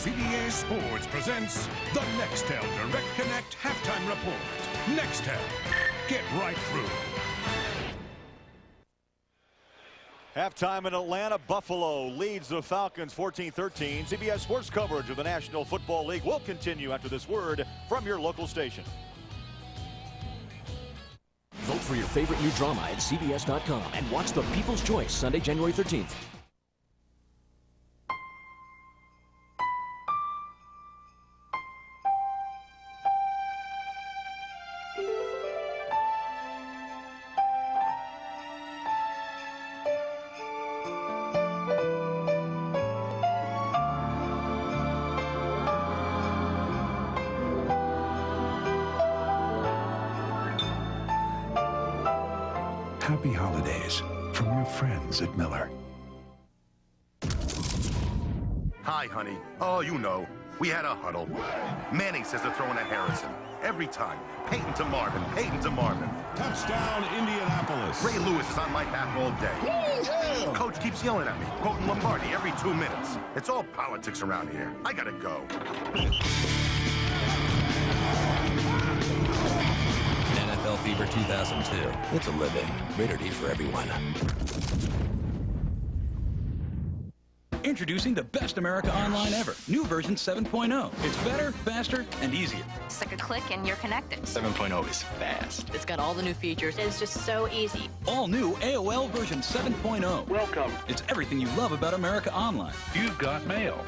CBS Sports presents the Nextel Direct Connect Halftime Report. Nextel, get right through. Halftime in Atlanta. Buffalo leads the Falcons 14-13. CBS Sports coverage of the National Football League will continue after this word from your local station. Vote for your favorite new drama at CBS.com and watch The People's Choice Sunday, January 13th. Happy holidays from your friends at Miller. Hi, honey. Oh, you know, we had a huddle. Manning says they're throwing at Harrison. Every time. Peyton to Marvin. Peyton to Marvin. Touchdown, Indianapolis. Ray Lewis is on my back all day. Yeah. Coach keeps yelling at me, quoting Lombardi every 2 minutes. It's all politics around here. I gotta go. NFL Fever 2002. It's a living. Rated E for everyone. Introducing the best America Online ever. New version 7.0. It's better, faster, and easier. It's like a click and you're connected. 7.0 is fast. It's got all the new features. It's just so easy. All new AOL version 7.0. Welcome. It's everything you love about America Online. You've got mail.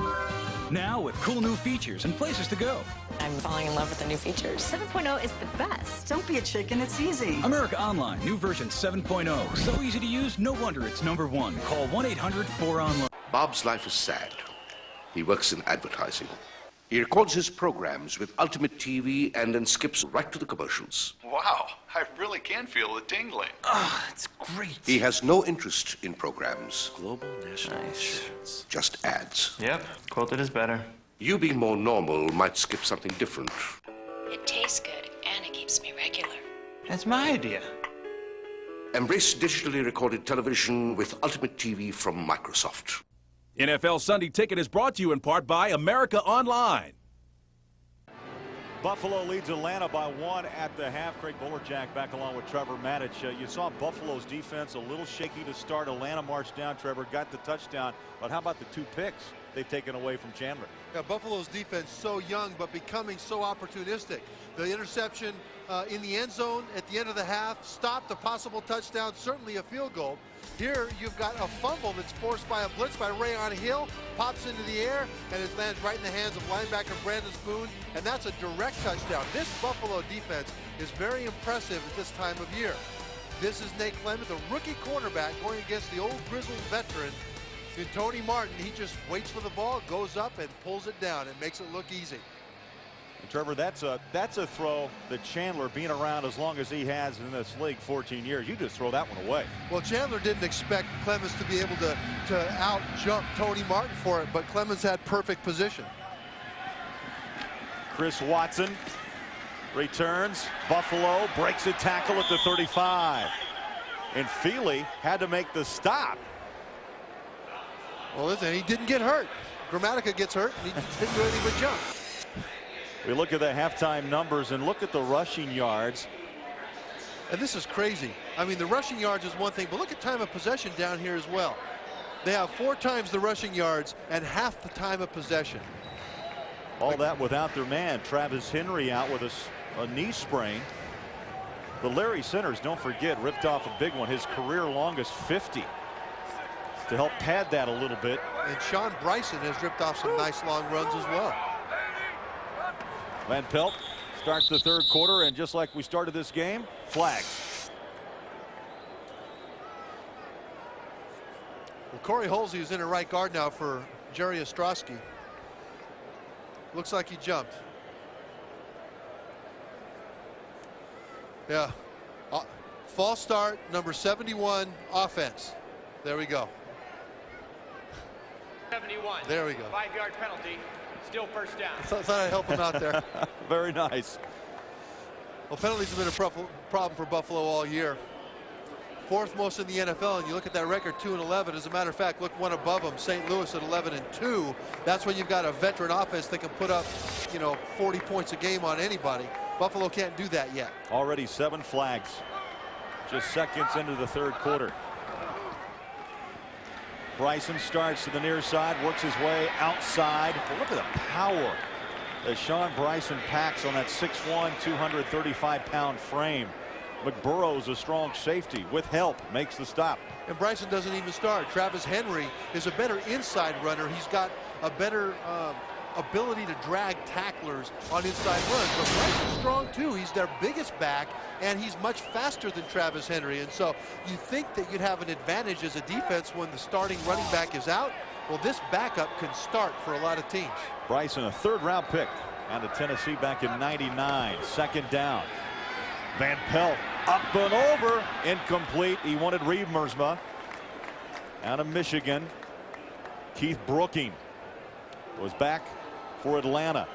Now with cool new features and places to go. I'm falling in love with the new features. 7.0 is the best. Don't be a chicken, it's easy. America Online, new version 7.0. So easy to use, no wonder it's #1. Call 1-800-4ONLINE. Bob's life is sad. He works in advertising. He records his programs with Ultimate TV and then skips right to the commercials. Wow, I really can feel the tingling. Ah, it's great. He has no interest in programs. Global national insurance. Just ads. Yep, quilted is better. You being more normal might skip something different. It tastes good and it keeps me regular. That's my idea. Embrace digitally recorded television with Ultimate TV from Microsoft. NFL Sunday Ticket is brought to you in part by America Online. Buffalo leads Atlanta by 1 at the half. Craig Bolerjack back along with Trevor Maddich. You saw Buffalo's defense a little shaky to start. Atlanta marched down. Trevor got the touchdown. But how about the 2 picks they've taken away from Chandler? Yeah, Buffalo's defense so young but becoming so opportunistic. The interception in the end zone at the end of the half stopped a possible touchdown, certainly a field goal. Here you've got a fumble that's forced by a blitz by Rayon Hill, pops into the air, and it lands right in the hands of linebacker Brandon Spoon, and that's a direct touchdown. This Buffalo defense is very impressive at this time of year. This is Nate Clement, the rookie cornerback, going against the old grizzled veteran, and Tony Martin. He just waits for the ball, goes up, and pulls it down and makes it look easy. And Trevor, that's a throw that Chandler, being around as long as he has in this league, 14 years, you just throw that one away. Well, Chandler didn't expect Clemens to be able to out-jump Tony Martin for it, but Clemens had perfect position. Chris Watson returns. Buffalo breaks a tackle at the 35. And Feely had to make the stop. Well, listen, he didn't get hurt. Grammatica gets hurt, and he didn't do anything but jump. We look at the halftime numbers and look at the rushing yards. And this is crazy. I mean, the rushing yards is one thing, but look at time of possession down here as well. They have 4 times the rushing yards and half the time of possession. All that without their man, Travis Henry, out with a knee sprain. The Larry Centers, don't forget, ripped off a big one, his career longest 50. To help pad that a little bit. And Sean Bryson has ripped off some nice long runs as well. Van Pelt starts the 3rd quarter, and just like we started this game, flags. Well, Corey Holsey is in a right guard now for Jerry Ostrowski. Looks like he jumped. Yeah. False start, number 71, offense. There we go. 71. There we go. 5-yard penalty. Still first down. Thought I'd help him out there. Very nice. Well, penalties have been a problem for Buffalo all year. fourth most in the NFL, and you look at that record, 2-11. As a matter of fact, look one above them, St. Louis at 11-2. That's when you've got a veteran offense that can put up, 40 points a game on anybody. Buffalo can't do that yet. Already 7 flags. Just seconds into the third quarter. Bryson starts to the near side, works his way outside. But look at the power that Sean Bryson packs on that 6'1", 235-pound frame. McBurrow's a strong safety. With help, makes the stop. And Bryson doesn't even start. Travis Henry is a better inside runner. He's got a better ability to drag tacklers on inside runs. But Bryson's strong too. He's their biggest back, and he's much faster than Travis Henry. And so you think that you'd have an advantage as a defense when the starting running back is out. Well, this backup can start for a lot of teams. Bryson, a third-round pick out of Tennessee back in '99. Second down. Van Pelt up and over, incomplete. He wanted Reemersma out of Michigan. Keith Brooking was back for Atlanta.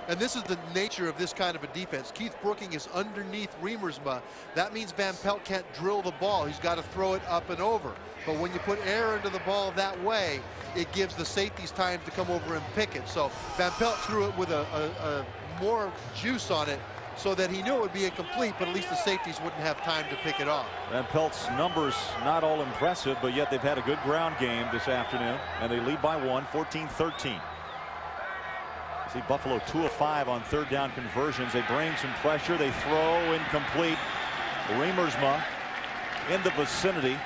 And this is the nature of this kind of a defense. Keith Brooking is underneath Reemersma. That means Van Pelt can't drill the ball. He's got to throw it up and over. But when you put air into the ball that way, it gives the safeties time to come over and pick it. So Van Pelt threw it with a more juice on it, so that he knew it would be incomplete, but at least the safeties wouldn't have time to pick it off. Van Pelt's numbers not all impressive, but yet they've had a good ground game this afternoon, and they lead by 1, 14-13. See Buffalo 2 of 5 on third down conversions. They bring some pressure. They throw incomplete. Reemersma in the vicinity.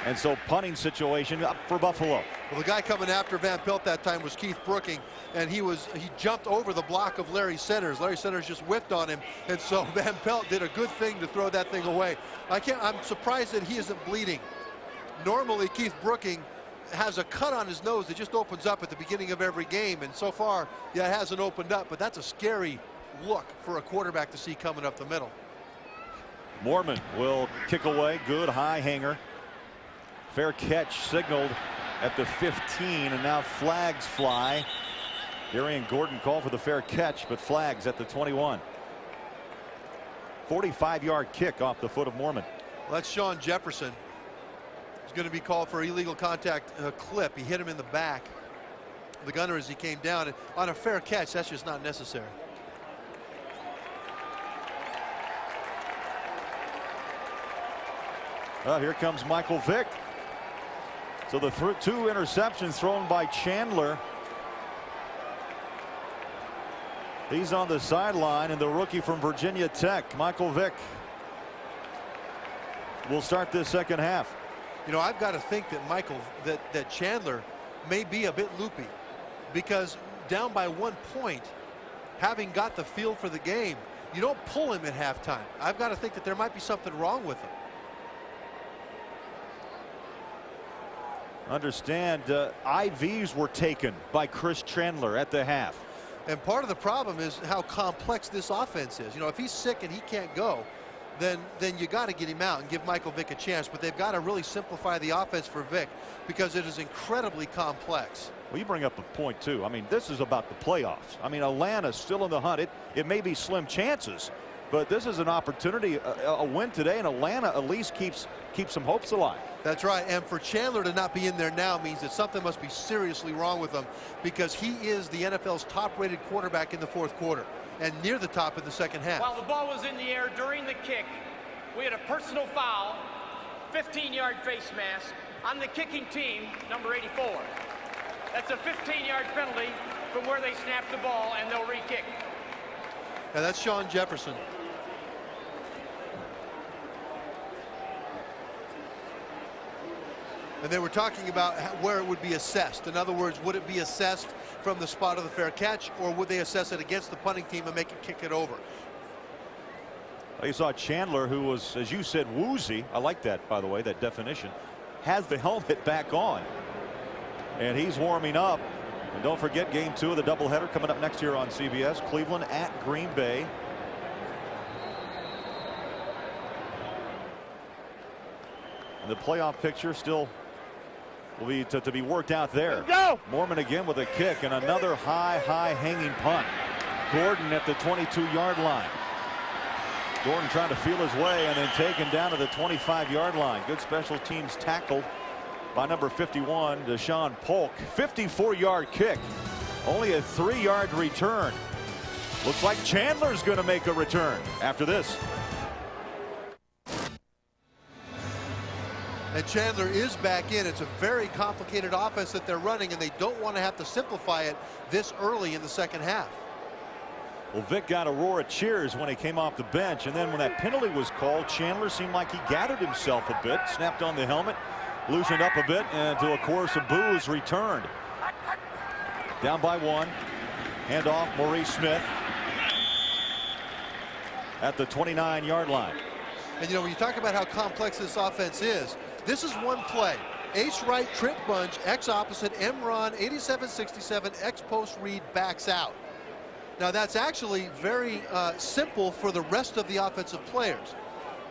And so punting situation up for Buffalo. Well, the guy coming after Van Pelt that time was Keith Brooking, and he jumped over the block of Larry Centers. Larry Centers just whiffed on him, and so Van Pelt did a good thing to throw that thing away. I'm surprised that he isn't bleeding. Normally Keith Brooking has a cut on his nose that just opens up at the beginning of every game, and so far, yeah, it hasn't opened up, but that's a scary look for a quarterback to see coming up the middle. Mormon will kick away. Good high hanger. Fair catch signaled at the 15, and now flags fly. Darian Gordon called for the fair catch, but flags at the 21. 45-yard kick off the foot of Mormon. Well, that's Sean Jefferson. He's going to be called for illegal contact clip. He hit him in the back, the gunner, as he came down. And on a fair catch, that's just not necessary. Well, here comes Michael Vick. So the 2 interceptions thrown by Chandler. He's on the sideline, and the rookie from Virginia Tech, Michael Vick, will start this second half. I've got to think that that Chandler may be a bit loopy, because down by 1 point, having got the feel for the game, you don't pull him at halftime. I've got to think that there might be something wrong with him. Understand, IVs were taken by Chris Chandler at the half. And part of the problem is how complex this offense is. If he's sick and he can't go, then you got to get him out and give Michael Vick a chance. But they've got to really simplify the offense for Vick, because it is incredibly complex. Well, you bring up a point too. I mean, this is about the playoffs. I mean, Atlanta's still in the hunt. It may be slim chances, but this is an opportunity. A win today, and Atlanta at least keeps some hopes alive. That's right. And for Chandler to not be in there now means that something must be seriously wrong with him, because he is the NFL's top-rated quarterback in the fourth quarter and near the top in the second half. While the ball was in the air during the kick, we had a personal foul, 15-yard face mask on the kicking team, number 84. That's a 15-yard penalty from where they snapped the ball, and they'll re-kick. Now that's Sean Jefferson. And they were talking about where it would be assessed. In other words, would it be assessed from the spot of the fair catch, or would they assess it against the punting team and make it kick it over? Well, you saw Chandler, who was, as you said, woozy. I like that, by the way, that definition. Has the helmet back on, and he's warming up. And don't forget, game 2 of the doubleheader coming up next year on CBS. Cleveland at Green Bay. And the playoff picture still will be to be worked out there. Mormon again with a kick, and another high hanging punt. Gordon at the 22-yard line. Gordon trying to feel his way and then taken down to the 25-yard line. Good special teams tackle by number 51, Deshaun Polk. 54-yard kick. Only a 3-yard return. Looks like Chandler's going to make a return after this. And Chandler is back in. It's a very complicated offense that they're running, and they don't want to have to simplify it this early in the second half. Well, Vic got a roar of cheers when he came off the bench, and then when that penalty was called, Chandler seemed like he gathered himself a bit, snapped on the helmet, loosened up a bit, and to a chorus of boos returned. Down by 1. Handoff, Maurice Smith at the 29-yard line. And you know, when you talk about how complex this offense is, this is one play. Ace right, trip bunch, X opposite, M-Ron, 87-67, X post read, backs out. Now that's actually very simple for the rest of the offensive players.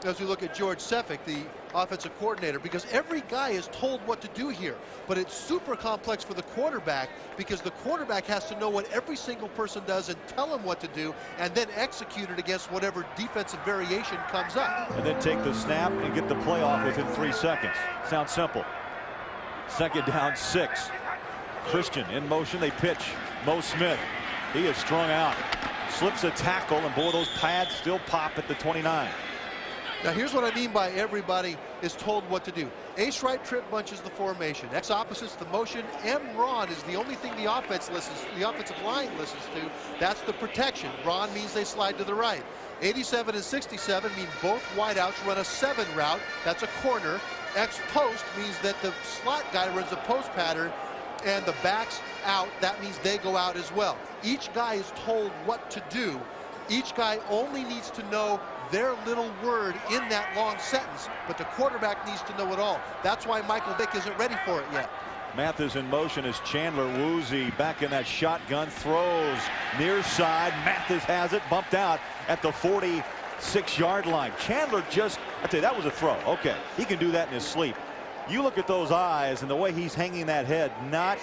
As we look at George Sefik, the offensive coordinator, because every guy is told what to do here. But it's super complex for the quarterback because the quarterback has to know what every single person does and tell him what to do and then execute it against whatever defensive variation comes up. And then take the snap and get the play off within 3 seconds. Sounds simple. Second down, 6. Christian in motion. They pitch. Mo Smith. He is strung out. Slips a tackle, and boy, those pads still pop at the 29. Now here's what I mean by everybody is told what to do. Ace right, trip bunch is the formation. X opposite's the motion. M-Ron is the only thing the offensive line listens to. That's the protection. Ron means they slide to the right. 87 and 67 mean both wideouts run a 7 route. That's a corner. X post means that the slot guy runs a post pattern, and the backs out, that means they go out as well. Each guy is told what to do. Each guy only needs to know their little word in that long sentence, but the quarterback needs to know it all. That's why Michael Vick isn't ready for it yet. Mathis in motion as Chandler woozy back in that shotgun, throws near side. Mathis has it bumped out at the 46-yard line. Chandler just, I tell you, that was a throw. Okay, he can do that in his sleep. You look at those eyes and the way he's hanging that head, not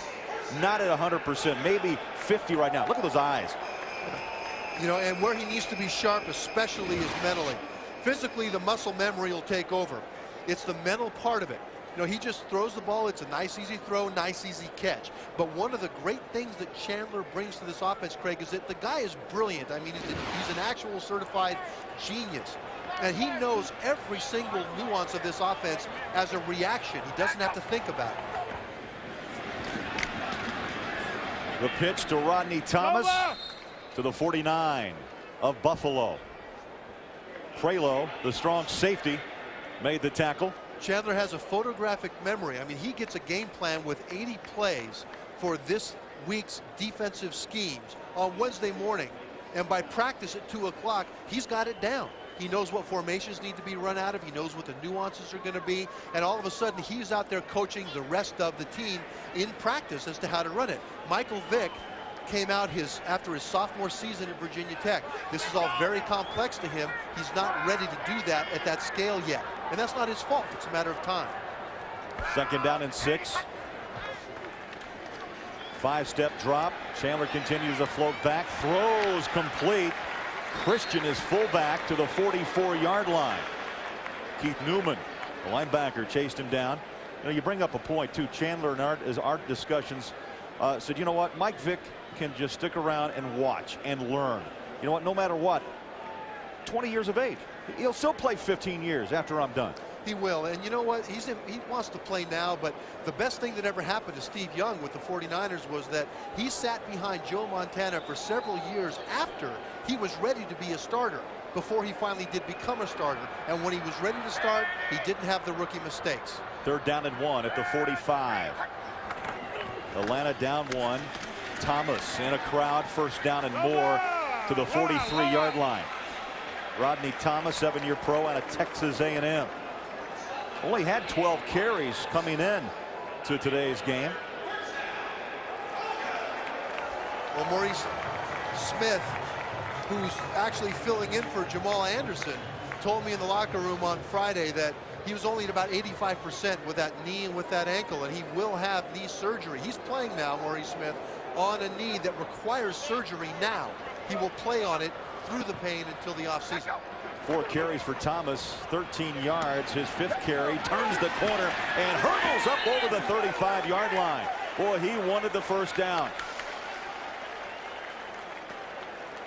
at 100%, maybe 50 right now. Look at those eyes. You know, and where he needs to be sharp, especially, is mentally. Physically, the muscle memory will take over. It's the mental part of it. You know, he just throws the ball. It's a nice, easy throw, nice, easy catch. But one of the great things that Chandler brings to this offense, Craig, is that the guy is brilliant. I mean, he's an actual certified genius. And he knows every single nuance of this offense as a reaction. He doesn't have to think about it. The pitch to Rodney Thomas to the 49 of Buffalo. Prelo, the strong safety, made the tackle. Chandler has a photographic memory. I mean, he gets a game plan with 80 plays for this week's defensive schemes on Wednesday morning. And by practice at 2 o'clock, he's got it down. He knows what formations need to be run out of. He knows what the nuances are going to be. And all of a sudden, he's out there coaching the rest of the team in practice as to how to run it. Michael Vick came out after his sophomore season at Virginia Tech. This is all very complex to him. He's not ready to do that at that scale yet. And that's not his fault. It's a matter of time. Second down and 6. 5-step drop. Chandler continues to float back. Throws complete. Christian is fullback to the 44-yard line. Keith Newman, the linebacker, chased him down. You know, you bring up a point too. Chandler in our discussions said, you know what, Mike Vick can just stick around and watch and learn. You know what, no matter what, 20 years of age, he'll still play 15 years after I'm done. He will, and you know what, he wants to play now, but the best thing that ever happened to Steve Young with the 49ers was that he sat behind Joe Montana for several years after he was ready to be a starter, before he finally did become a starter. And when he was ready to start, he didn't have the rookie mistakes. Third down and 1 at the 45. Atlanta down 1. Thomas in a crowd, first down and more to the 43-yard line. Rodney Thomas, 7-year pro out of Texas A&M. Only had 12 carries coming in to today's game. Well, Maurice Smith, who's actually filling in for Jamal Anderson, told me in the locker room on Friday that he was only at about 85% with that knee and with that ankle, and he will have knee surgery. He's playing now, Maurice Smith, on a knee that requires surgery now. He will play on it through the pain until the offseason. 4 carries for Thomas, 13 yards. His 5th carry, turns the corner and hurdles up over the 35-yard line. Boy, he wanted the first down.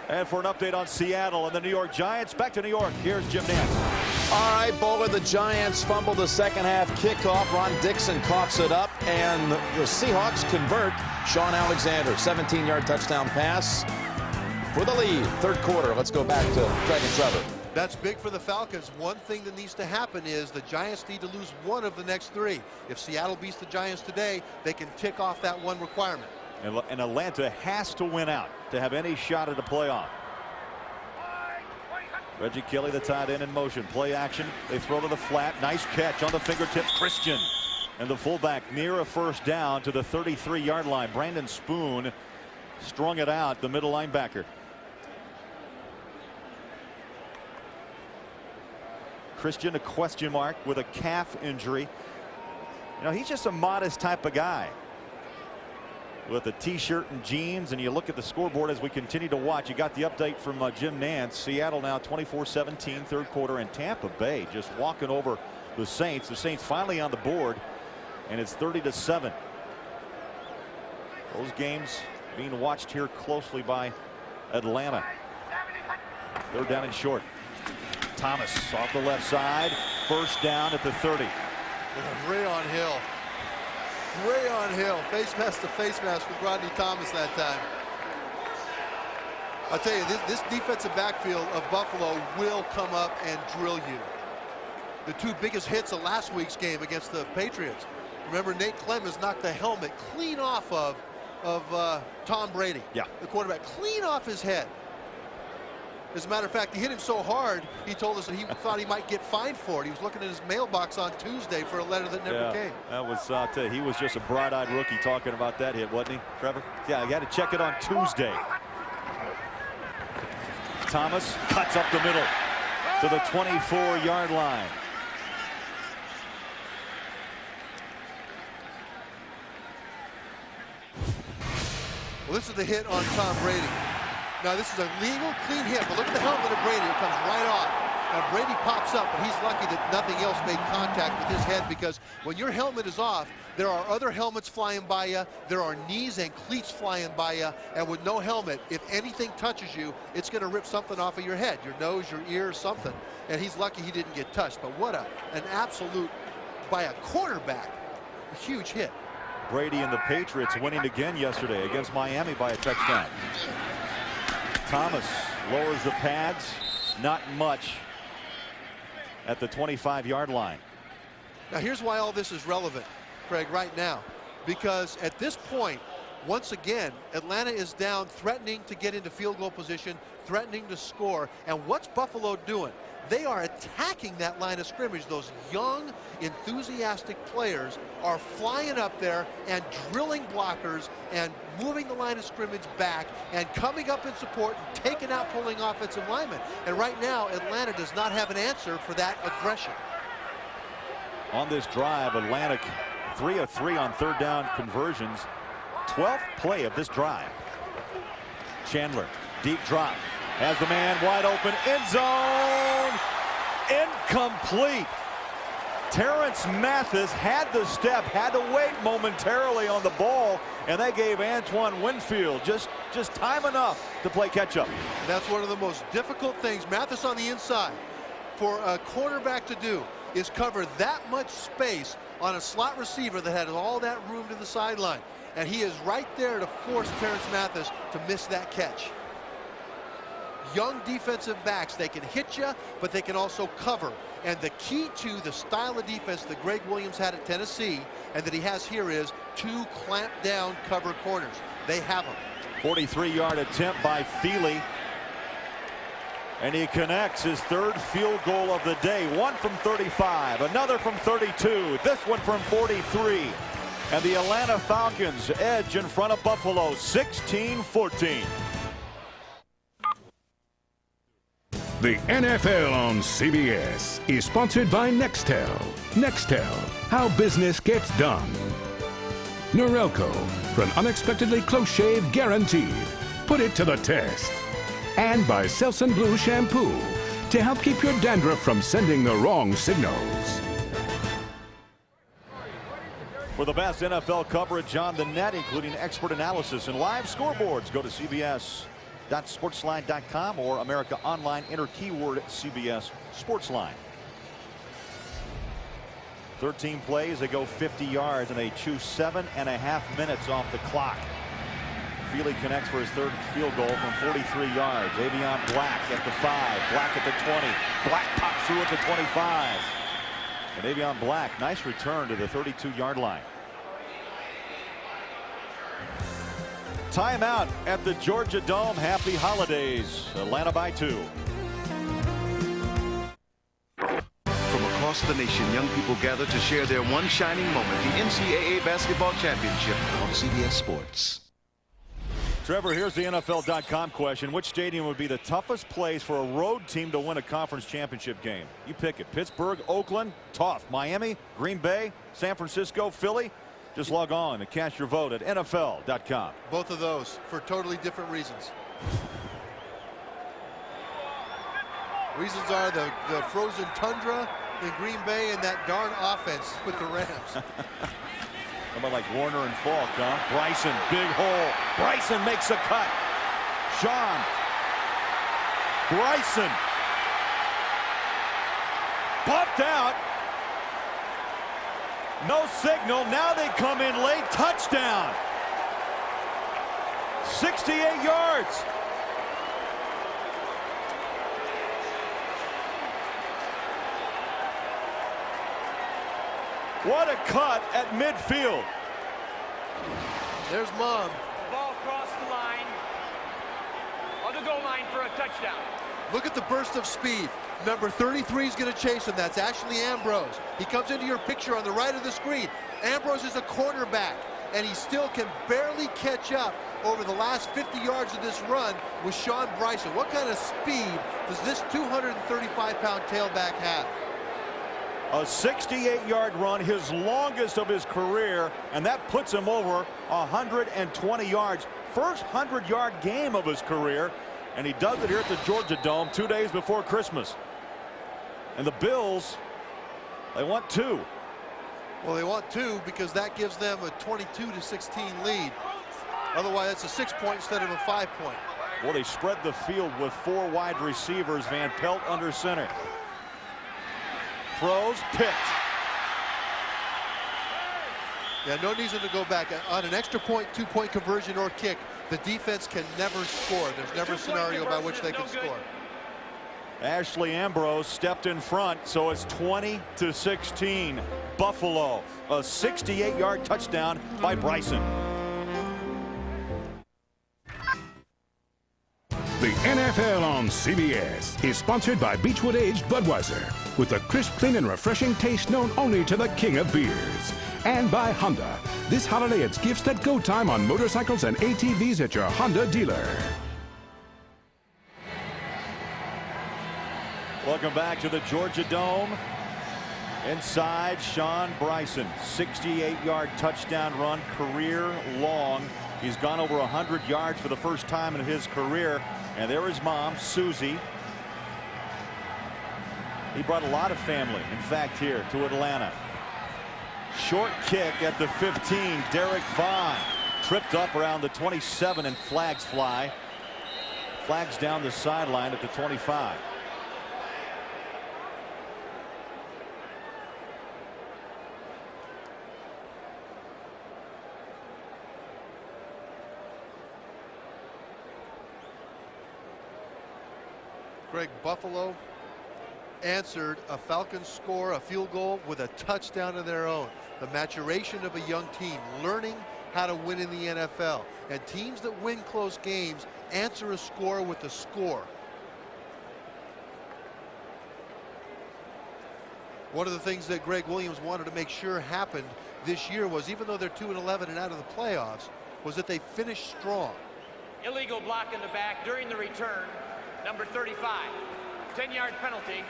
And for an update on Seattle and the New York Giants, back to New York. Here's Jim Nantz. All right, Bowler, the Giants fumbled the second half kickoff. Ron Dixon coughs it up, and the Seahawks convert. Sean Alexander, 17-yard touchdown pass for the lead. Third quarter. Let's go back to Craig and Trevor. That's big for the Falcons. One thing that needs to happen is the Giants need to lose one of the next 3. If Seattle beats the Giants today, they can tick off that one requirement. And Atlanta has to win out to have any shot at a playoff. Reggie Kelly, the tight end, in motion. Play action. They throw to the flat. Nice catch on the fingertip. Christian. And the fullback near a first down to the 33-yard line. Brandon Spoon strung it out, the middle linebacker. Christian, a question mark with a calf injury. You know, he's just a modest type of guy with a t-shirt and jeans, and you look at the scoreboard as we continue to watch. You got the update from Jim Nantz. Seattle now 24-17 third quarter, and Tampa Bay just walking over the Saints. The Saints finally on the board, and it's 30-7. Those games being watched here closely by Atlanta. They're down and short. Thomas off the left side, first down at the 30. Rayon Hill. Rayon Hill, face mask to face mask with Rodney Thomas that time. I'll tell you, this defensive backfield of Buffalo will come up and drill you. The 2 biggest hits of last week's game against the Patriots. Remember, Nate Clemens knocked the helmet clean off of Tom Brady. Yeah. The quarterback, clean off his head. As a matter of fact, he hit him so hard, he told us that he thought he might get fined for it. He was looking at his mailbox on Tuesday for a letter that never came. That was, I'll tell you, he was just a bright-eyed rookie talking about that hit, wasn't he, Trevor? Yeah, he had to check it on Tuesday. Thomas cuts up the middle to the 24-yard line. Well, this is the hit on Tom Brady. Now, this is a legal, clean hit, but look at the helmet of Brady. It comes right off. Now, Brady pops up, but he's lucky that nothing else made contact with his head, because when your helmet is off, there are other helmets flying by you. There are knees and cleats flying by you. And with no helmet, if anything touches you, it's going to rip something off of your head, your nose, your ear, something. And he's lucky he didn't get touched. But what an absolute, by a quarterback, a huge hit. Brady and the Patriots winning again yesterday against Miami by a touchdown. Thomas lowers the pads, not much, at the 25-yard line. Now, here's why all this is relevant, Craig, right now. Because at this point, once again, Atlanta is down, threatening to get into field goal position, threatening to score. And what's Buffalo doing? They are attacking that line of scrimmage. Those young, enthusiastic players are flying up there and drilling blockers and moving the line of scrimmage back and coming up in support and taking out pulling offensive linemen. And right now, Atlanta does not have an answer for that aggression. On this drive, Atlanta 3 of 3 on third down conversions. 12th play of this drive. Chandler, deep drop. Has the man wide open, end zone, incomplete. Terrence Mathis had the step, had to wait momentarily on the ball, and they gave Antoine Winfield just time enough to play catch up. That's one of the most difficult things Mathis on the inside for a quarterback to do, is cover that much space on a slot receiver that had all that room to the sideline. And he is right there to force Terrence Mathis to miss that catch. Young defensive backs, they can hit you, but they can also cover. And the key to the style of defense that Greg Williams had at Tennessee and that he has here is 2 clamp down cover corners. They have them. 43-yard attempt by Feely. And he connects his 3rd field goal of the day. One from 35, another from 32, this one from 43. And the Atlanta Falcons edge in front of Buffalo, 16-14. The NFL on CBS is sponsored by Nextel. Nextel, how business gets done. Norelco, for an unexpectedly close shave guaranteed. Put it to the test. And by Selsun Blue Shampoo, to help keep your dandruff from sending the wrong signals. For the best NFL coverage on the net, including expert analysis and live scoreboards, go to CBS.sportsline.com or America Online. Enter keyword CBS Sportsline. 13 plays, they go 50 yards, and they chew 7.5 minutes off the clock. Feely connects for his third field goal from 43 yards. Avion Black at the 5, Black at the 20. Black pops through at the 25. And Avion Black, nice return to the 32-yard line. Timeout at the Georgia Dome. Happy holidays. Atlanta by 2. From across the nation, young people gather to share their one shining moment, the NCAA Basketball Championship on CBS Sports. Trevor, here's the NFL.com question. Which stadium would be the toughest place for a road team to win a conference championship game? You pick it. Pittsburgh, Oakland, tough. Miami, Green Bay, San Francisco, Philly. Just log on and cast your vote at NFL.com. Both of those for totally different reasons. Reasons are the frozen tundra in Green Bay and that darn offense with the Rams. Somebody like Warner and Falk, huh? Bryson, big hole. Bryson makes a cut. Sean. Bryson. Popped out. No signal. Now they come in late. Touchdown. 68 yards. What a cut at midfield. There's Mom. The ball crossed the line on the goal line for a touchdown. Look at the burst of speed. Number 33 is going to chase him. That's Ashley Ambrose. He comes into your picture on the right of the screen. Ambrose is a cornerback, and he still can barely catch up over the last 50 yards of this run with Sean Bryson. What kind of speed does this 235-pound tailback have? A 68-yard run, his longest of his career, and that puts him over 120 yards. First 100-yard game of his career, and he does it here at the Georgia Dome 2 days before Christmas. And the Bills, they want 2. Well, they want 2 because that gives them a 22-16 lead. Otherwise, it's a 6-point instead of a 5-point. Well, they spread the field with 4 wide receivers. Van Pelt under center. Throws, picked. Yeah, no reason to go back. On an extra point, 2-point conversion or kick, the defense can never score. There's never a scenario by which they can score. Ashley Ambrose stepped in front, so it's 20-16. Buffalo, a 68-yard touchdown by Bryson. The NFL on CBS is sponsored by Beechwood Aged Budweiser, with a crisp, clean, and refreshing taste known only to the king of beers. And by Honda. This holiday, it's gifts that go time on motorcycles and ATVs at your Honda dealer. Welcome back to the Georgia Dome. Inside, Sean Bryson, 68-yard touchdown run, career long. He's gone over 100 yards for the first time in his career. And there is Mom, Susie. He brought a lot of family, in fact, here to Atlanta. Short kick at the 15. Derek Vaughn tripped up around the 27, and flags fly. Flags down the sideline at the 25. Greg, Buffalo answered a Falcons score, a field goal, with a touchdown of their own. The maturation of a young team, learning how to win in the NFL. And teams that win close games answer a score with a score. One of the things that Greg Williams wanted to make sure happened this year was, even though they're 2-11 and out of the playoffs, was that they finished strong. Illegal block in the back during the return. Number 35, 10-yard penalty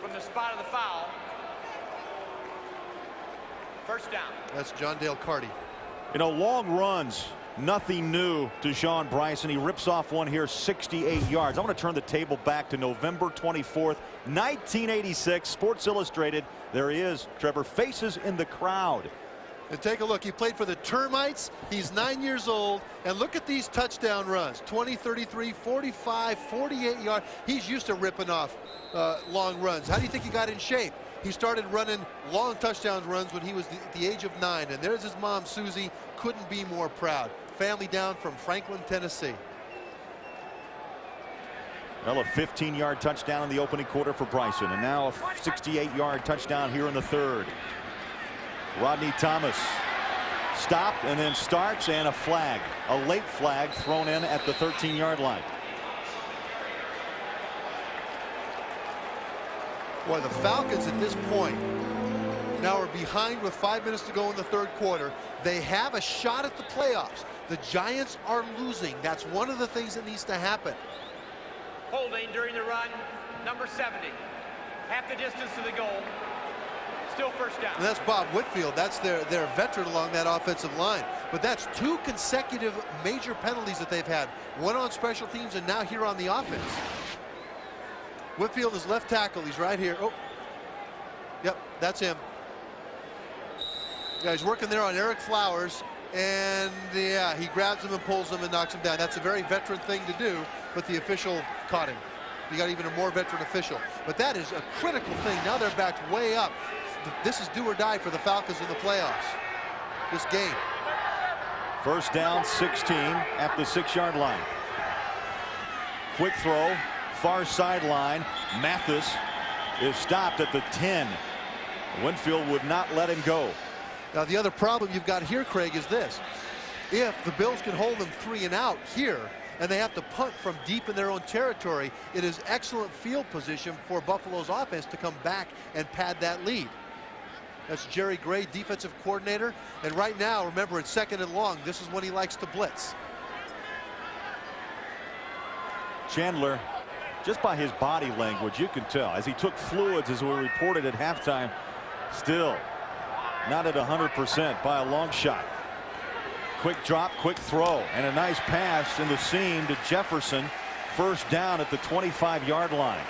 from the spot of the foul. First down. That's John Dale Carty. You know, long runs Nothing new to Sean Bryson. He rips off one here, 68 yards. I'm going to turn the table back to November 24th, 1986. Sports Illustrated. There he is. Trevor, faces in the crowd. And take a look. He played for the Termites. He's 9 years old. And look at these touchdown runs. 20, 33, 45, 48 yards. He's used to ripping off long runs. How do you think he got in shape? He started running long touchdown runs when he was at the age of 9. And there's his mom, Susie. Couldn't be more proud. Family down from Franklin, Tennessee. Well, a 15-yard touchdown in the opening quarter for Bryson. And now a 68-yard touchdown here in the third. Rodney Thomas stopped and then starts, and a flag. A late flag thrown in at the 13-yard line. Boy, the Falcons at this point now are behind with 5 minutes to go in the third quarter. They have a shot at the playoffs. The Giants are losing. That's one of the things that needs to happen. Holding during the run, number 70. Half the distance to the goal. Still first down. And that's Bob Whitfield. That's their veteran along that offensive line. But that's 2 consecutive major penalties that they've had. One on special teams and now here on the offense. Whitfield is left tackle. He's right here. Oh, yep, that's him. Yeah, he's working there on Eric Flowers. And yeah, he grabs him and pulls him and knocks him down. That's a very veteran thing to do, but the official caught him. You got even a more veteran official. But that is a critical thing. Now they're backed way up. This is do or die for the Falcons in the playoffs. This game. First down, 16 at the 6-yard line. Quick throw, far sideline. Mathis is stopped at the 10. Winfield would not let him go. Now the other problem you've got here, Craig, is this. If the Bills can hold them 3 and out here, and they have to punt from deep in their own territory, it is excellent field position for Buffalo's offense to come back and pad that lead. That's Jerry Gray, defensive coordinator. And right now, remember, it's 2nd and long. This is when he likes to blitz. Chandler, just by his body language, you can tell, as he took fluids, as we reported at halftime, still not at 100% by a long shot. Quick drop, quick throw, and a nice pass in the seam to Jefferson. First down at the 25-yard line.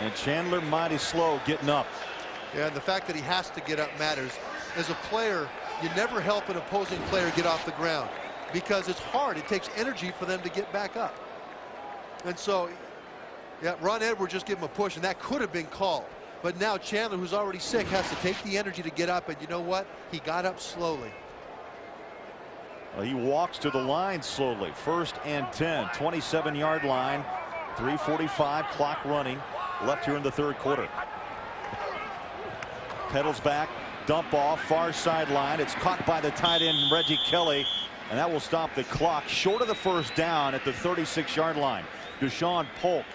And Chandler mighty slow getting up. Yeah, and the fact that he has to get up matters. As a player, you never help an opposing player get off the ground because it's hard. It takes energy for them to get back up. And so, yeah, Ron Edwards just gave him a push, and that could have been called. But now Chandler, who's already sick, has to take the energy to get up, and you know what? He got up slowly. Well, he walks to the line slowly. 1st and 10, 27-yard line, 3:45 clock running left here in the third quarter. Pedals back, dump off, far sideline. It's caught by the tight end Reggie Kelly, and that will stop the clock short of the first down at the 36-yard line. Deshaun Polk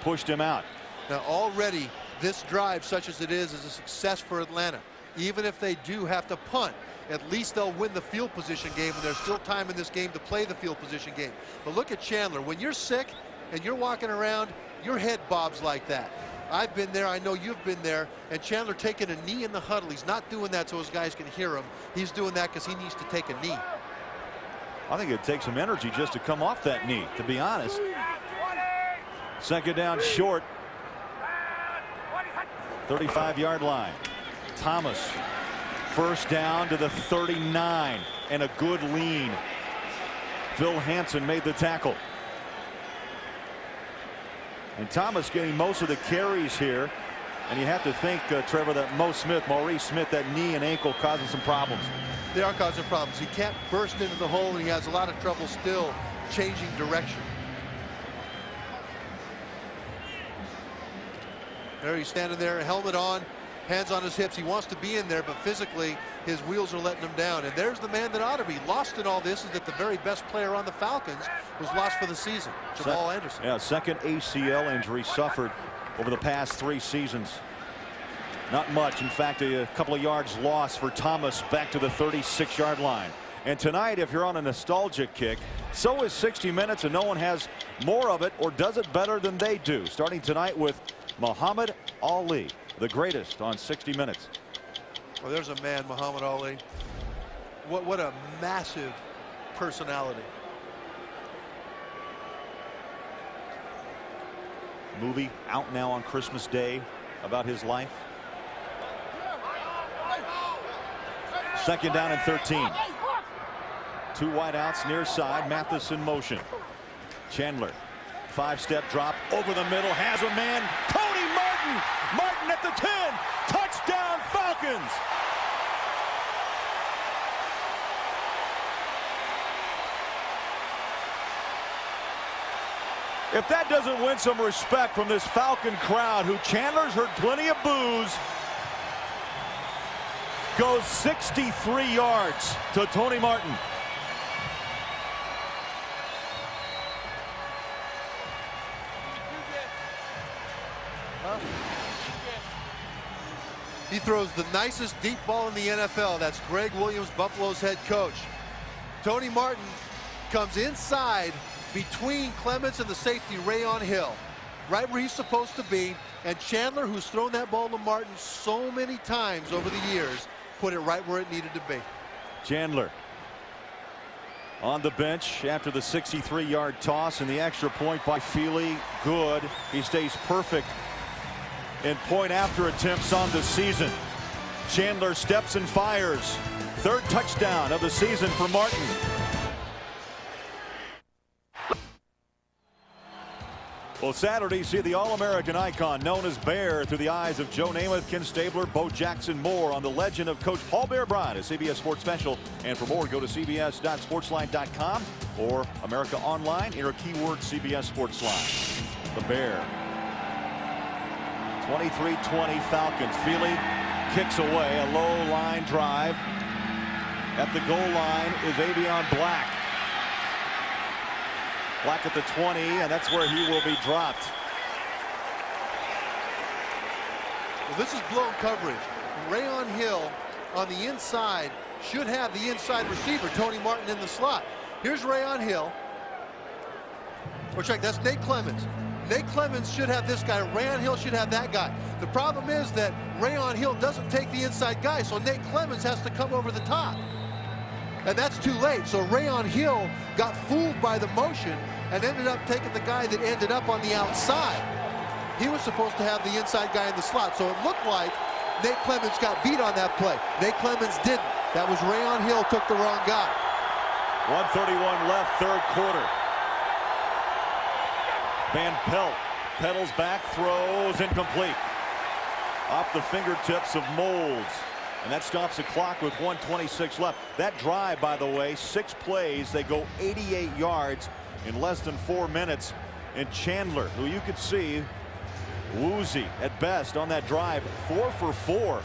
pushed him out. Now already this drive, such as it is a success for Atlanta. Even if they do have to punt, at least they'll win the field position game, and there's still time in this game to play the field position game. But look at Chandler. When you're sick and you're walking around, your head bobs like that. I've been there. I know you've been there. And Chandler taking a knee in the huddle. He's not doing that so his guys can hear him. He's doing that because he needs to take a knee. I think it takes some energy just to come off that knee, to be honest. 2nd down short. 35-yard line. Thomas. First down to the 39, and a good lean. Phil Hansen made the tackle. And Thomas getting most of the carries here. And you have to think, Trevor, that Maurice Smith, that knee and ankle causing some problems. They are causing problems. He can't burst into the hole, and he has a lot of trouble still changing direction. There he's standing there, helmet on, hands on his hips. He wants to be in there, but physically his wheels are letting him down. And there's the man that ought to be. Lost in all this is that the very best player on the Falcons was lost for the season, Jamal Anderson. Yeah, 2nd ACL injury suffered over the past 3 seasons. Not much. In fact, a couple of yards lost for Thomas back to the 36-yard line. And tonight, if you're on a nostalgia kick, so is 60 Minutes, and no one has more of it or does it better than they do. Starting tonight with Muhammad Ali, the greatest on 60 Minutes. Well, there's a man, Muhammad Ali. What a massive personality. Movie out now on Christmas Day about his life. Second down and 13. Two wideouts near side. Mathis in motion. Chandler. 5-step drop over the middle. Has a man. Tony Martin. Martin at the 10. Touchdown Falcons. If that doesn't win some respect from this Falcon crowd, who Chandler's heard plenty of boos, goes 63 yards to Tony Martin. He throws the nicest deep ball in the NFL. That's Greg Williams, Buffalo's head coach. Tony Martin comes inside between Clemens and the safety Rayon Hill, right where he's supposed to be. And Chandler, who's thrown that ball to Martin so many times over the years, put it right where it needed to be. Chandler on the bench after the 63-yard toss, and the extra point by Feely. Good. He stays perfect in point after attempts on the season. Chandler steps and fires. Third touchdown of the season for Martin. Well, Saturday, see the All-American icon known as Bear through the eyes of Joe Namath, Ken Stabler, Bo Jackson, more on the legend of Coach Paul Bear Bryant, a CBS Sports Special. And for more, go to cbs.sportsline.com or America Online. Enter keyword CBS Sportsline. The Bear. 23-20 Falcons. Feely kicks away a low line drive. At the goal line is Avion Black. Black at the 20, and that's where he will be dropped. Well, this is blown coverage. Rayon Hill on the inside should have the inside receiver, Tony Martin, in the slot. Here's Rayon Hill. Or check, that's Nate Clemens. Nate Clemens should have this guy. Rayon Hill should have that guy. The problem is that Rayon Hill doesn't take the inside guy, so Nate Clemens has to come over the top. And that's too late. So Rayon Hill got fooled by the motion and ended up taking the guy that ended up on the outside. He was supposed to have the inside guy in the slot. So it looked like Nate Clemens got beat on that play. Nate Clemens didn't. That was Rayon Hill took the wrong guy. 1:31 left, third quarter. Van Pelt pedals back, throws incomplete. Off the fingertips of Moulds. And that stops the clock with 1:26 left. That drive, by the way, 6 plays. They go 88 yards in less than 4 minutes. And Chandler, who you could see, woozy at best on that drive, 4 for 4.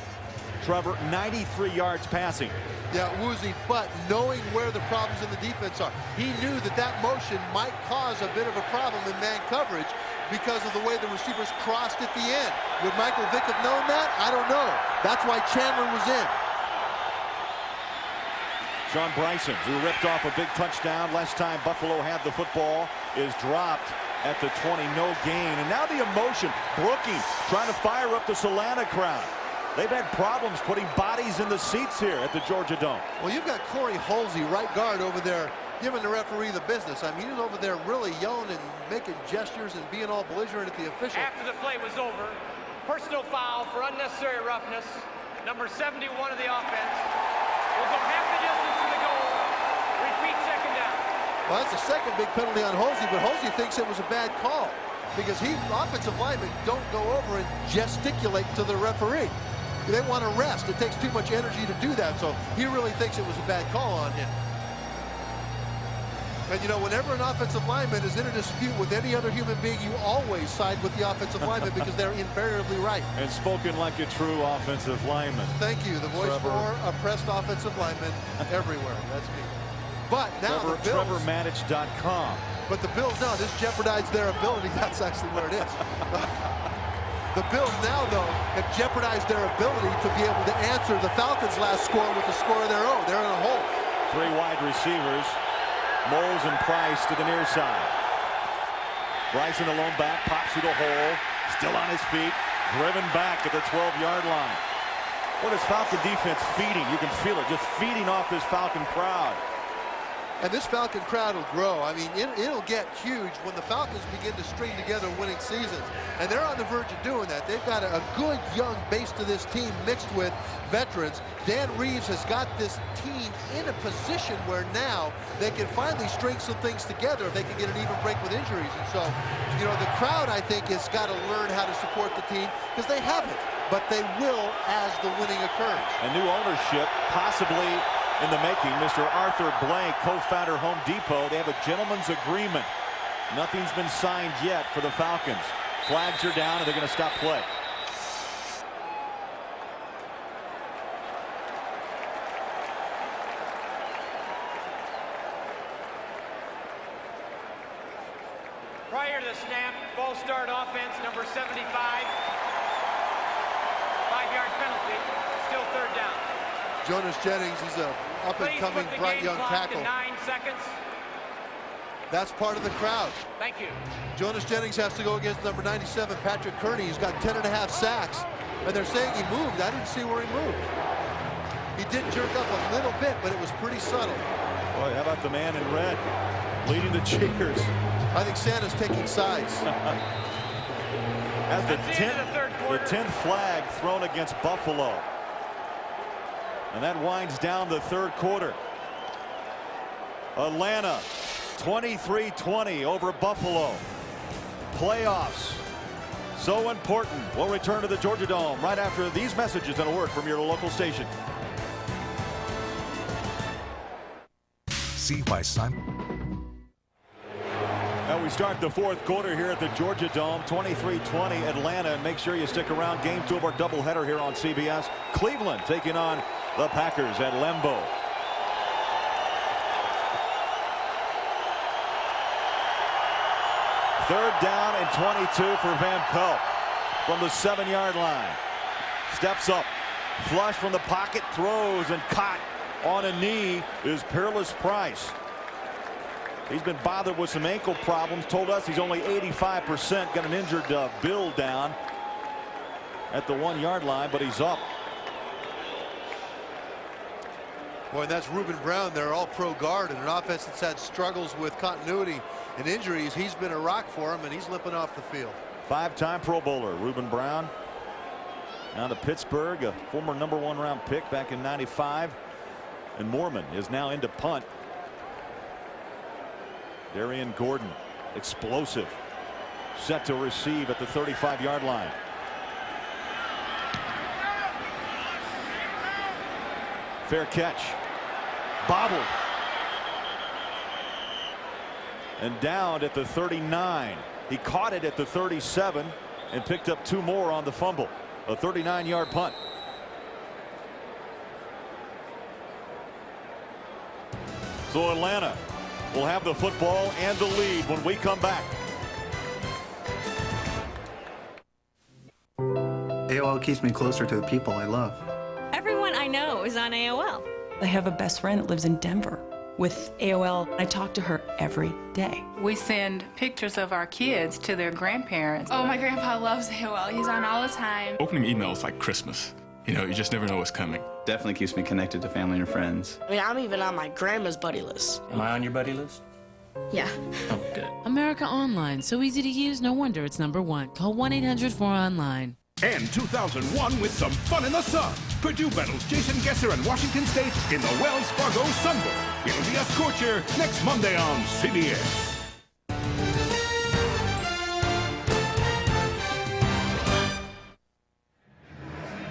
Trevor, 93 yards passing. Yeah, woozy, but knowing where the problems in the defense are. He knew that that motion might cause a bit of a problem in man coverage because of the way the receivers crossed at the end. Would Michael Vick have known that? I don't know. That's why Chandler was in. Sean Bryson, who ripped off a big touchdown last time Buffalo had the football, is dropped at the 20, no gain. And now the emotion. Brooking trying to fire up the Solana crowd. They've had problems putting bodies in the seats here at the Georgia Dome. Well, you've got Corey Halsey, right guard, over there giving the referee the business. I mean, he was over there really yelling and making gestures and being all belligerent at the official. After the play was over, personal foul for unnecessary roughness. Number 71 of the offense will go half the distance to the goal. Repeat second down. Well, that's the second big penalty on Halsey, but Halsey thinks it was a bad call because offensive linemen don't go over and gesticulate to the referee. They want to rest. It takes too much energy to do that, so he really thinks it was a bad call on him. And, you know, whenever an offensive lineman is in a dispute with any other human being, you always side with the offensive lineman because they're invariably right. And spoken like a true offensive lineman. Thank you. The voice for oppressed offensive linemen everywhere. That's me. But now the Bills... TrevorMatich.com. But the Bills now, this jeopardized their ability. That's actually where it is. The Bills now, though, have jeopardized their ability to be able to answer the Falcons' last score with a score of their own. They're in a hole. 3 wide receivers. Moles and Price to the near side. Bryson alone back, pops through the hole. Still on his feet. Driven back at the 12-yard line. What is Falcon defense feeding? You can feel it, just feeding off this Falcon crowd. And this Falcon crowd will grow. I mean, it'll get huge when the Falcons begin to string together winning seasons. And they're on the verge of doing that. They've got a good young base to this team mixed with veterans. Dan Reeves has got this team in a position where now they can finally string some things together if they can get an even break with injuries. And so, you know, the crowd, I think, has got to learn how to support the team because they haven't. But they will as the winning occurs. A new ownership, possibly in the making. Mr. Arthur Blank, co-founder Home Depot. They have a gentleman's agreement. Nothing's been signed yet for the Falcons. Flags are down and they're going to stop play. Prior to the snap, false start offense, number 75. 5-yard penalty, still third down. Jonas Jennings, he's a up-and-coming, bright young tackle. 9 seconds. That's part of the crowd. Thank you. Jonas Jennings has to go against number 97, Patrick Kearney. He's got 10.5 sacks. And they're saying he moved. I didn't see where he moved. He did jerk up a little bit, but it was pretty subtle. Boy, how about the man in red leading the cheers? I think Santa's taking sides. As the 10th flag thrown against Buffalo. And that winds down the third quarter. Atlanta 23-20 over Buffalo. Playoffs so important. We'll return to the Georgia Dome right after these messages and a word from your local station. See why Simon. Now we start the fourth quarter here at the Georgia Dome. 23-20 Atlanta. And make sure you stick around. Game 2 of our doubleheader here on CBS. Cleveland taking on the Packers at Lambeau. Third down and 22 for Van Pelt from the 7-yard line. Steps up, flush from the pocket, throws, and caught on a knee is Peerless Price. He's been bothered with some ankle problems. Told us he's only 85%. Got an injured Bill down at the 1-yard line, but he's up. Boy, and that's Reuben Brown, their all-pro guard, and an offense that's had struggles with continuity and injuries. He's been a rock for him, and he's limping off the field. 5-time Pro Bowler Reuben Brown. Now to Pittsburgh, a former #1 round pick back in '95. And Mormon is now into punt. Darian Gordon, explosive, set to receive at the 35-yard line. Fair catch. Bobbled. And down at the 39. He caught it at the 37 and picked up 2 more on the fumble. A 39-yard punt. So Atlanta will have the football and the lead when we come back. AOL keeps me closer to the people I love. Everyone I know is on AOL. I have a best friend that lives in Denver. With AOL, I talk to her every day. We send pictures of our kids to their grandparents. Oh, my grandpa loves AOL. He's on all the time. Opening email is like Christmas. You know, you just never know what's coming. Definitely keeps me connected to family and friends. I mean, I'm even on my grandma's buddy list. Am I on your buddy list? Yeah. Oh, good. America Online. So easy to use, no wonder it's #1. Call 1-800-4ONLINE. And 2001 with some fun in the sun. Purdue battles Jason Gesser and Washington State in the Wells Fargo Sun Bowl. It'll be a scorcher next Monday on CBS.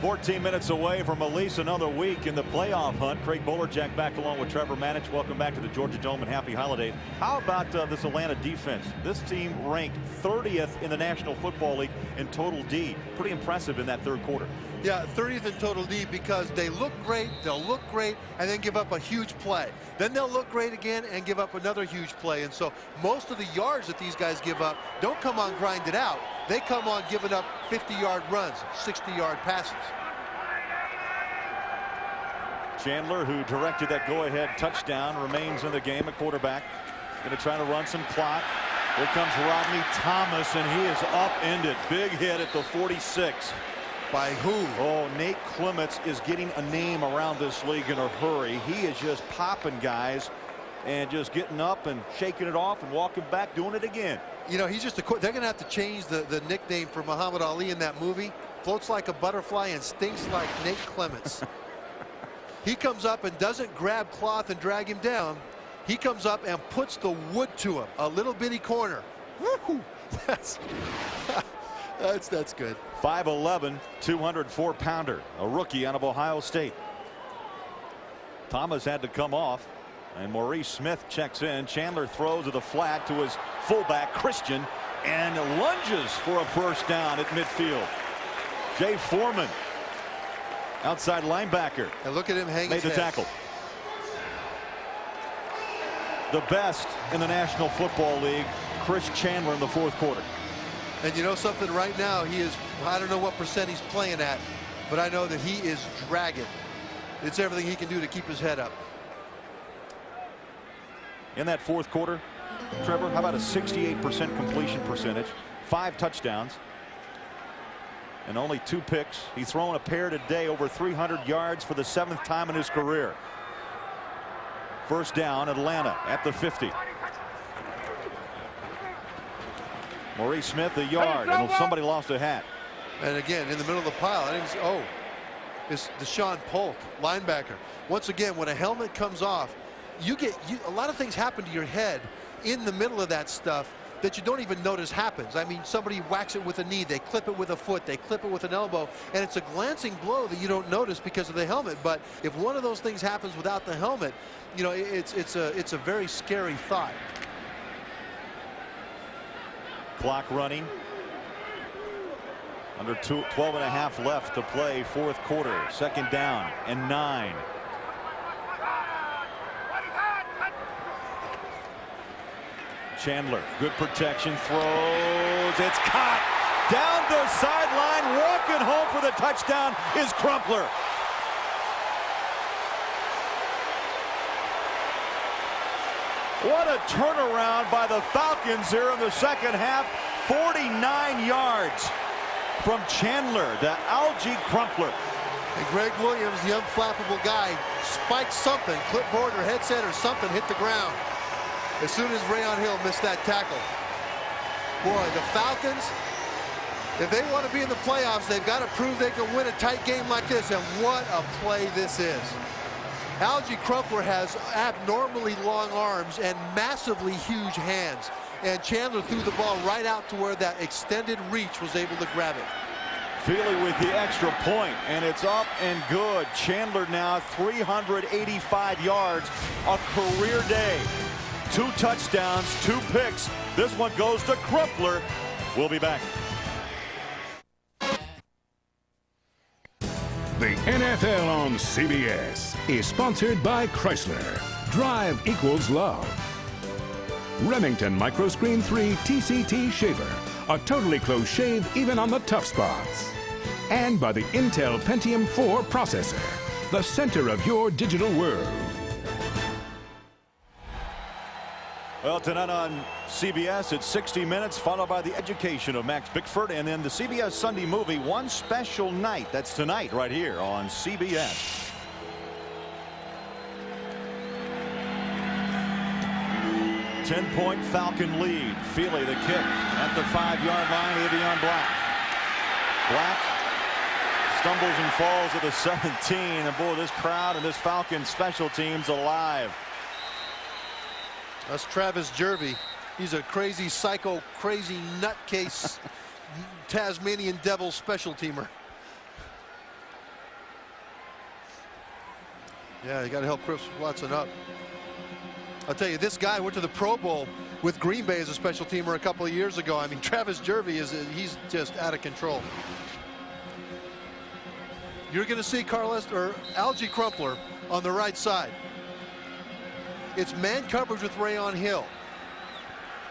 14 minutes away from at least another week in the playoff hunt. Craig Bolerjack back along with Trevor Manich. Welcome back to the Georgia Dome and happy holidays. How about this Atlanta defense? This team ranked 30th in the National Football League in total D. Pretty impressive in that third quarter. Yeah, 30th in total D because they look great, they'll look great, and then give up a huge play. Then they'll look great again and give up another huge play. And so most of the yards that these guys give up don't come on grinded out. They come on giving up 50-yard runs, 60-yard passes. Chandler, who directed that go-ahead touchdown, remains in the game at quarterback. Going to try to run some clock. Here comes Rodney Thomas, and he is upended. Big hit at the 46. By who? Oh, Nate Clements is getting a name around this league in a hurry. He is just popping guys and just getting up and shaking it off and walking back, doing it again. You know, he's just a. They're going to have to change the nickname for Muhammad Ali in that movie. Floats like a butterfly and stinks like Nate Clements. He comes up and doesn't grab cloth and drag him down. He comes up and puts the wood to him. A little bitty corner. Woo-hoo. That's good. 5'11", 204-pounder, a rookie out of Ohio State. Thomas had to come off, and Maurice Smith checks in. Chandler throws to the flat to his fullback Christian and lunges for a first down at midfield. Jay Foreman, outside linebacker, and look at him hanging. Made the tackle. The best in the National Football League, Chris Chandler in the fourth quarter. And you know something, right now he is, I don't know what percent he's playing at, but I know that he is dragging. It's everything he can do to keep his head up. In that fourth quarter, Trevor, how about a 68% completion percentage, 5 touchdowns, and only 2 picks. He's thrown a pair today, over 300 yards for the 7th time in his career. First down, Atlanta at the 50. Maurice Smith a yard, and somebody lost a hat. And again, in the middle of the pile, I didn't see, oh, it's Deshaun Polk, linebacker. Once again, when a helmet comes off, a lot of things happen to your head in the middle of that stuff that you don't even notice happens. I mean, somebody whacks it with a knee, they clip it with a foot, they clip it with an elbow, and it's a glancing blow that you don't notice because of the helmet. But if one of those things happens without the helmet, you know, it's a very scary thought. Clock running. Under 12.5 left to play, fourth quarter. Second down and 9. Chandler, good protection, throws. It's caught down the sideline. Walking home for the touchdown is Crumpler. What a turnaround by the Falcons here in the second half. 49 yards from Chandler to Algie Crumpler. And Greg Williams, the unflappable guy, spiked something, clipboard or headset or something, hit the ground as soon as Rayon Hill missed that tackle. Boy, the Falcons, if they want to be in the playoffs, they've got to prove they can win a tight game like this. And what a play this is. Algie Crumpler has abnormally long arms and massively huge hands. And Chandler threw the ball right out to where that extended reach was able to grab it. Feely with the extra point, and it's up and good. Chandler now 385 yards, a career day. 2 touchdowns, 2 picks. This one goes to Crumpler. We'll be back. The NFL on CBS is sponsored by Chrysler. Drive equals love. Remington Microscreen 3 TCT Shaver. A totally close shave even on the tough spots. And by the Intel Pentium 4 processor. The center of your digital world. Well, tonight on CBS, it's 60 Minutes, followed by the education of Max Bickford, and then the CBS Sunday movie, One Special Night. That's tonight right here on CBS. Ten-point Falcon lead. Feely the kick at the 5-yard line. Avion Black. Black stumbles and falls at the 17. And boy, this crowd and this Falcon special teams alive. That's Travis Jervey. He's a crazy, psycho, crazy nutcase Tasmanian devil special teamer. Yeah, you got to help Chris Watson up. I'll tell you, this guy went to the Pro Bowl with Green Bay as a special teamer a couple of years ago. I mean, Travis Jervey he's just out of control. You're going to see Algie Crumpler on the right side. It's man coverage with Rayon Hill.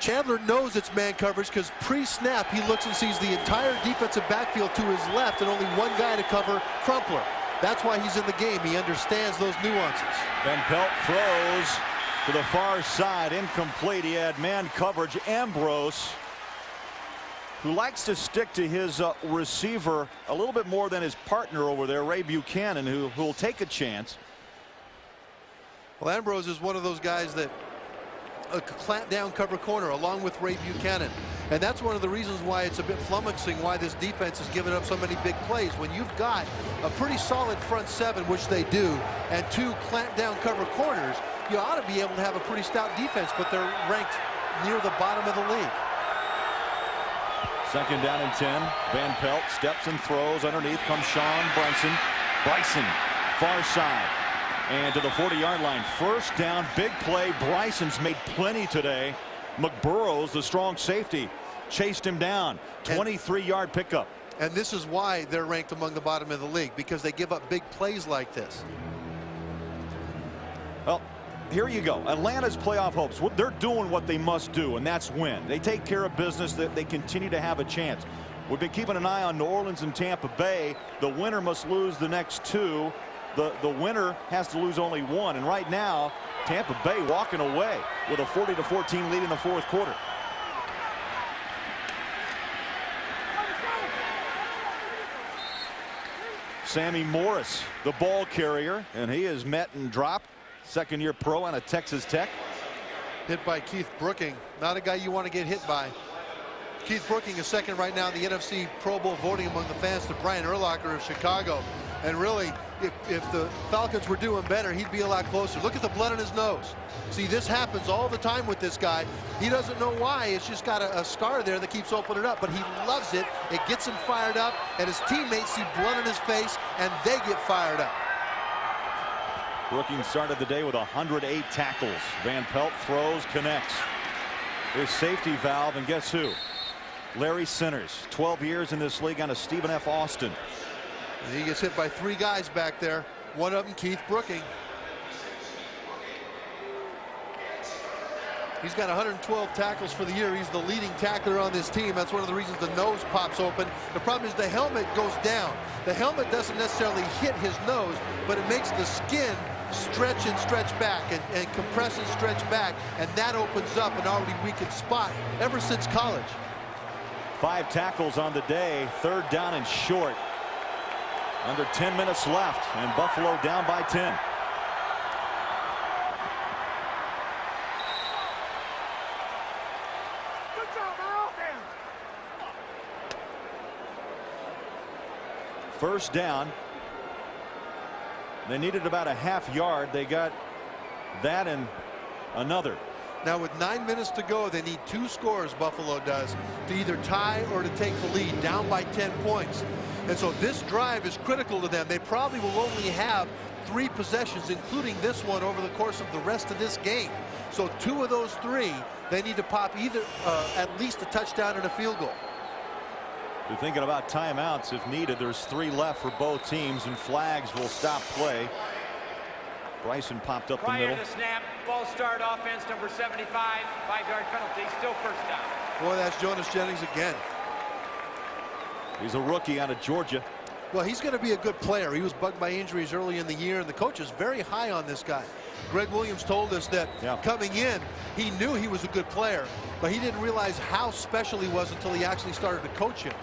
Chandler knows it's man coverage because pre-snap he looks and sees the entire defensive backfield to his left and only one guy to cover Crumpler. That's why he's in the game. He understands those nuances. Van Pelt throws to the far side, incomplete. He had man coverage. Ambrose, who likes to stick to his receiver a little bit more than his partner over there, Ray Buchanan, who will take a chance. Well, Ambrose is one of those guys that clamp down cover corner along with Ray Buchanan. And that's one of the reasons why it's a bit flummoxing why this defense has given up so many big plays. When you've got a pretty solid front seven, which they do, and 2 clamp down cover corners, you ought to be able to have a pretty stout defense, but they're ranked near the bottom of the league. 2nd down and 10. Van Pelt steps and throws. Underneath comes Sean Bryson. Bryson, far side. And to the 40-yard line. 1st down, big play. Bryson's made plenty today. McBurrows, the strong safety, chased him down. 23-yard pickup. And this is why they're ranked among the bottom of the league, because they give up big plays like this. Well, here you go. Atlanta's playoff hopes. They're doing what they must do, and that's win. They take care of business. That they continue to have a chance. We've been keeping an eye on New Orleans and Tampa Bay. The winner must lose the next 2. The winner has to lose only 1. And right now, Tampa Bay walking away with a 40-14 lead in the 4th quarter. Sammy Morris, the ball carrier, and he is met and dropped. 2nd-year pro out of Texas Tech. Hit by Keith Brooking. Not a guy you want to get hit by. Keith Brooking is 2nd right now in the NFC Pro Bowl voting among the fans to Brian Urlacher of Chicago. And really, if the Falcons were doing better, he'd be a lot closer. Look at the blood on his nose. See, this happens all the time with this guy. He doesn't know why. It's just got a scar there that keeps opening up, but he loves it. It gets him fired up, and his teammates see blood on his face, and they get fired up. Brooking started the day with 108 tackles. Van Pelt throws, connects. His safety valve, and guess who? Larry Sinners, 12 years in this league, on a Stephen F. Austin. And he gets hit by 3 guys back there. One of them, Keith Brooking. He's got 112 tackles for the year. He's the leading tackler on this team. That's one of the reasons the nose pops open. The problem is the helmet goes down. The helmet doesn't necessarily hit his nose, but it makes the skin stretch and stretch back and compress and stretch back, and that opens up an already weakened spot ever since college. 5 tackles on the day. 3rd down and short. Under 10 minutes left, and Buffalo down by 10. First down. They needed about a ½ yard. They got that and another. Now with 9 minutes to go, they need 2 scores, Buffalo does, to either tie or to take the lead, down by 10 points. And so this drive is critical to them. They probably will only have 3 possessions, including this one, over the course of the rest of this game. So 2 of those 3, they need to pop either at least a touchdown and a field goal. They're thinking about timeouts if needed. There's 3 left for both teams, and flags will stop play. Bryson popped up the middle. Prior to snap, ball start offense number 75, 5-yard penalty, still 1st down. Boy, that's Jonas Jennings again. He's a rookie out of Georgia. Well, he's going to be a good player. He was bugged by injuries early in the year, and the coach is very high on this guy. Greg Williams told us that coming in, he knew he was a good player, but he didn't realize how special he was until he actually started to coach him.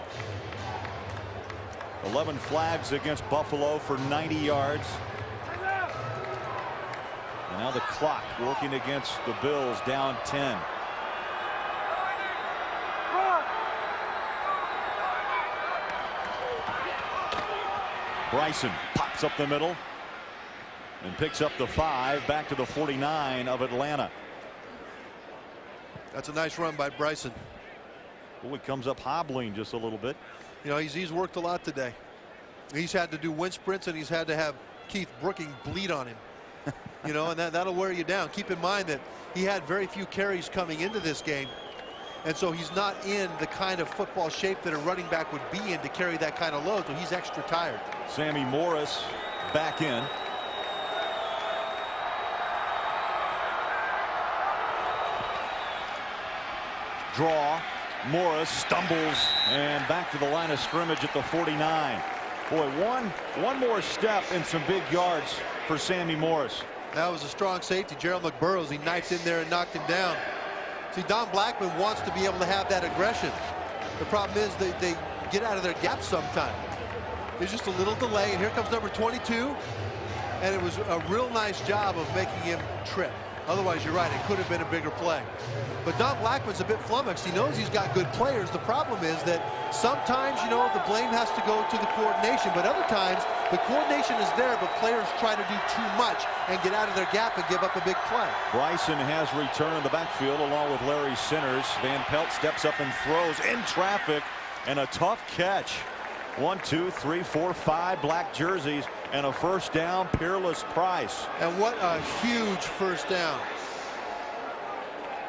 11 flags against Buffalo for 90 yards. And now the clock working against the Bills, down 10. Bryson pops up the middle and picks up the 5, back to the 49 of Atlanta. That's a nice run by Bryson. Well, he comes up hobbling just a little bit. You know, he's worked a lot today. He's had to do wind sprints, and he's had to have Keith Brooking bleed on him. You know, and that'll wear you down. Keep in mind that he had very few carries coming into this game, and so he's not in the kind of football shape that a running back would be in to carry that kind of load, so he's extra tired. Sammy Morris back in. Draw. Morris stumbles and back to the line of scrimmage at the 49. Boy, one more step and some big yards for Sammy Morris. That was a strong safety, Gerald McBurrows. He knifed in there and knocked him down. See, Don Blackman wants to be able to have that aggression. The problem is they get out of their gaps sometime. There's just a little delay, and here comes number 22. and it was a real nice job of making him trip. Otherwise, you're right, it could have been a bigger play. But Don Blackman's a bit flummoxed. He knows he's got good players. The problem is that sometimes, you know, the blame has to go to the coordination, but other times the coordination is there, but players try to do too much and get out of their gap and give up a big play. Bryson has returned in the backfield along with Larry Sinners. Van Pelt steps up and throws in traffic, and a tough catch. 1, 2, 3, 4, 5 black jerseys and a first down. Peerless Price. And what a huge first down.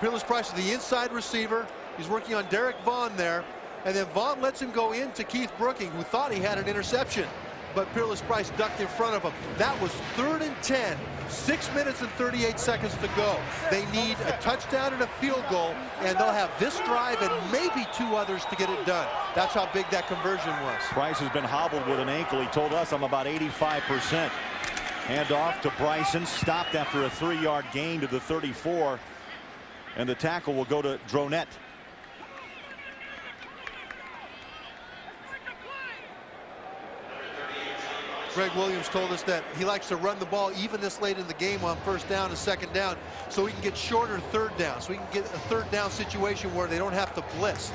Peerless Price is the inside receiver. He's working on Derek Vaughn there, and then Vaughn lets him go into Keith Brooking, who thought he had an interception, but Peerless Price ducked in front of him. That was 3rd and 10, 6 minutes and 38 seconds to go. They need a touchdown and a field goal, and they'll have this drive and maybe 2 others to get it done. That's how big that conversion was. Price has been hobbled with an ankle. He told us I'm about 85%. Hand off to Bryson, stopped after a 3-yard gain to the 34, and the tackle will go to Dronette. Greg Williams told us that he likes to run the ball even this late in the game on first down and second down, so he can get shorter third down, so he can get a third down situation where they don't have to blitz.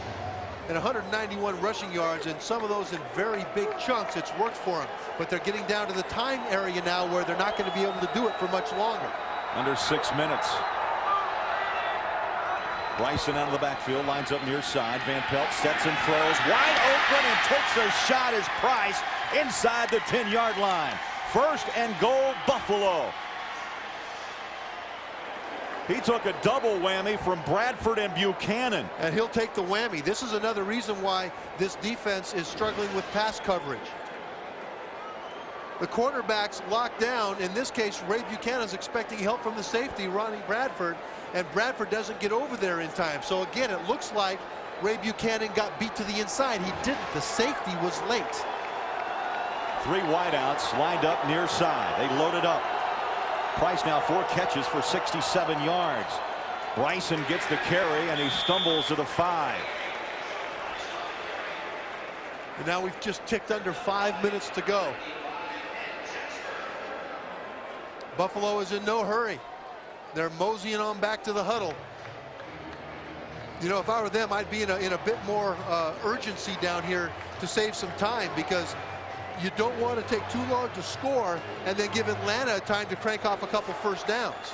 And 191 rushing yards, and some of those in very big chunks. It's worked for him, but they're getting down to the time area now where they're not going to be able to do it for much longer. Under 6 minutes. Bryson out of the backfield, lines up near side. Van Pelt sets and throws wide open and takes a shot as Price inside the 10-yard line. 1st and goal, Buffalo. He took a double whammy from Bradford and Buchanan. And he'll take the whammy. This is another reason why this defense is struggling with pass coverage. The cornerback's locked down. In this case, Ray Buchanan's expecting help from the safety, Ronnie Bradford, and Bradford doesn't get over there in time. So again, it looks like Ray Buchanan got beat to the inside. He didn't. The safety was late. 3 wideouts lined up near side. They loaded up. Price now 4 catches for 67 yards. Bryson gets the carry and he stumbles to the 5. And now we've just ticked under 5 minutes to go. Buffalo is in no hurry. They're moseying on back to the huddle. You know, if I were them, I'd be in a bit more urgency down here to save some time, because you don't want to take too long to score and then give Atlanta time to crank off a couple first downs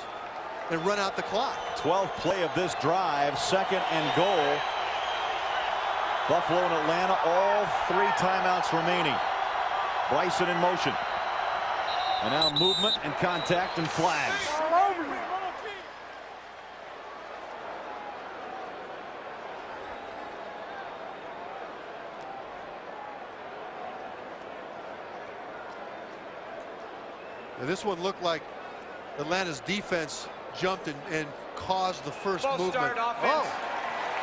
and run out the clock. 12th play of this drive, 2nd and goal. Buffalo and Atlanta, all 3 timeouts remaining. Bryson in motion. And now movement and contact and flags. Now this one looked like Atlanta's defense jumped and caused the first movement. Offense.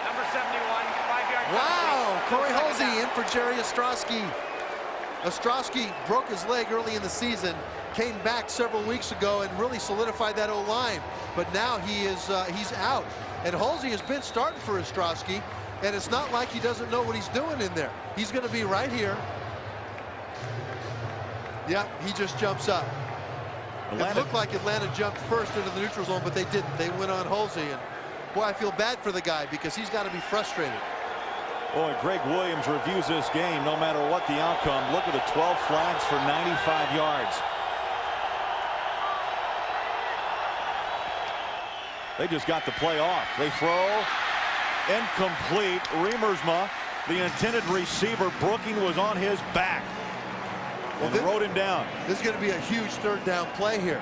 Number 71, 5-yard. Wow, Corey Halsey in for Jerry Ostrowski. Ostrowski broke his leg early in the season, came back several weeks ago and really solidified that O-line. But now he's out. And Halsey has been starting for Ostrowski, and it's not like he doesn't know what he's doing in there. He's going to be right here. Yeah, he just jumps up. It looked like Atlanta jumped first into the neutral zone, but they didn't. They went on Halsey, and boy, I feel bad for the guy because he's got to be frustrated. Boy, Greg Williams reviews this game no matter what the outcome. Look at the 12 flags for 95 yards. They just got the play off. They throw incomplete. Remersma, the intended receiver, Brooking was on his back. Well, they rode him down. This is going to be a huge third down play here,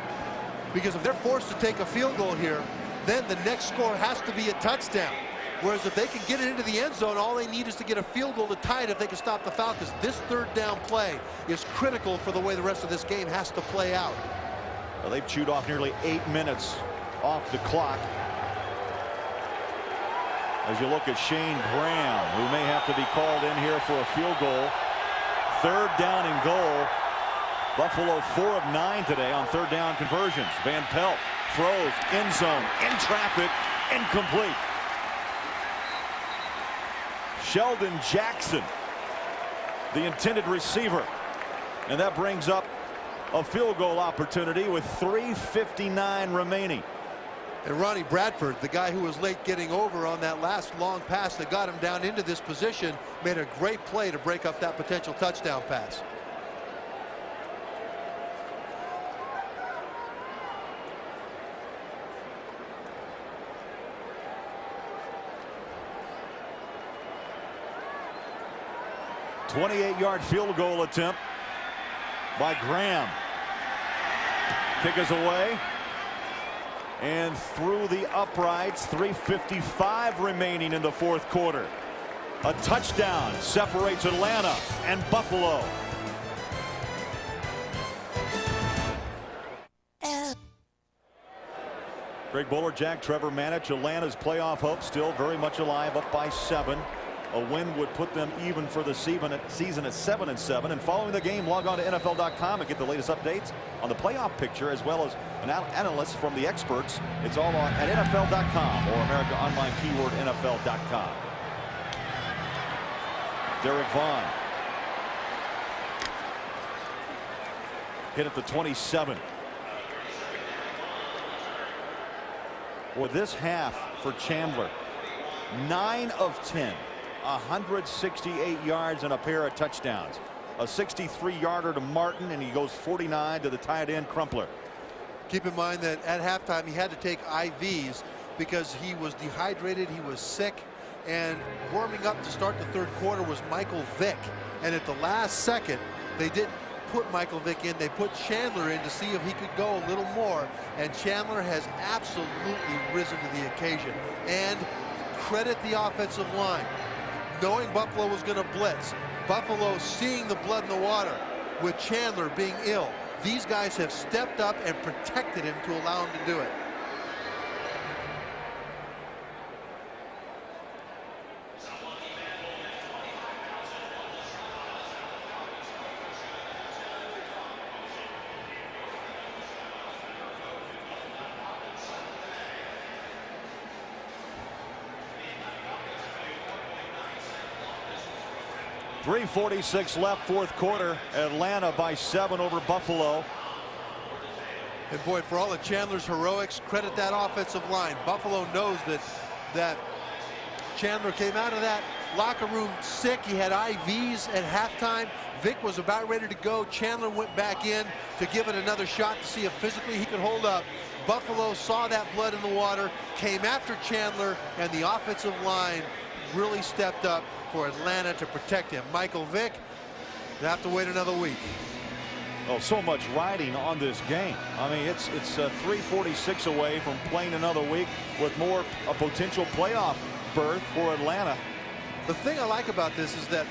because if they're forced to take a field goal here, then the next score has to be a touchdown. Whereas if they can get it into the end zone, all they need is to get a field goal to tie it if they can stop the Falcons. This third down play is critical for the way the rest of this game has to play out. Well, they've chewed off nearly 8 minutes off the clock. As you look at Shane Graham, who may have to be called in here for a field goal. 3rd down and goal. Buffalo 4 of 9 today on 3rd down conversions. Van Pelt throws end zone, in traffic, incomplete. Sheldon Jackson, the intended receiver. And that brings up a field goal opportunity with 3:59 remaining. And Ronnie Bradford, the guy who was late getting over on that last long pass that got him down into this position, made a great play to break up that potential touchdown pass. A 28-yard field goal attempt by Graham. Kick is away. And through the uprights, 3:55 remaining in the fourth quarter. A touchdown separates Atlanta and Buffalo. Greg Bolerjack, Trevor Manich, Atlanta's playoff hopes still very much alive, up by 7. A win would put them even for the season at 7-7. And following the game, log on to NFL.com and get the latest updates on the playoff picture, as well as an analyst from the experts. It's all on at NFL.com or America Online keyword NFL.com. Derek Vaughn hit at the 27. Well, this half for Chandler, 9 of 10. 168 yards and a pair of touchdowns. A 63-yarder to Martin, and he goes 49 to the tight end Crumpler. Keep in mind that at halftime he had to take IVs because he was dehydrated, he was sick, and warming up to start the third quarter was Michael Vick. And at the last second, they didn't put Michael Vick in. They put Chandler in to see if he could go a little more, and Chandler has absolutely risen to the occasion. And credit the offensive line. Knowing Buffalo was going to blitz, Buffalo seeing the blood in the water with Chandler being ill, these guys have stepped up and protected him to allow him to do it. .346 left, fourth quarter. Atlanta by 7 over Buffalo. And boy, for all of Chandler's heroics, credit that offensive line. Buffalo knows that Chandler came out of that locker room sick. He had IVs at halftime. Vick was about ready to go. Chandler went back in to give it another shot to see if physically he could hold up. Buffalo saw that blood in the water, came after Chandler, and the offensive line really stepped up for Atlanta to protect him. Michael Vick, they have to wait another week. Oh, so much riding on this game. I mean, it's 3:46 away from playing another week with more a potential playoff berth for Atlanta. The thing I like about this is that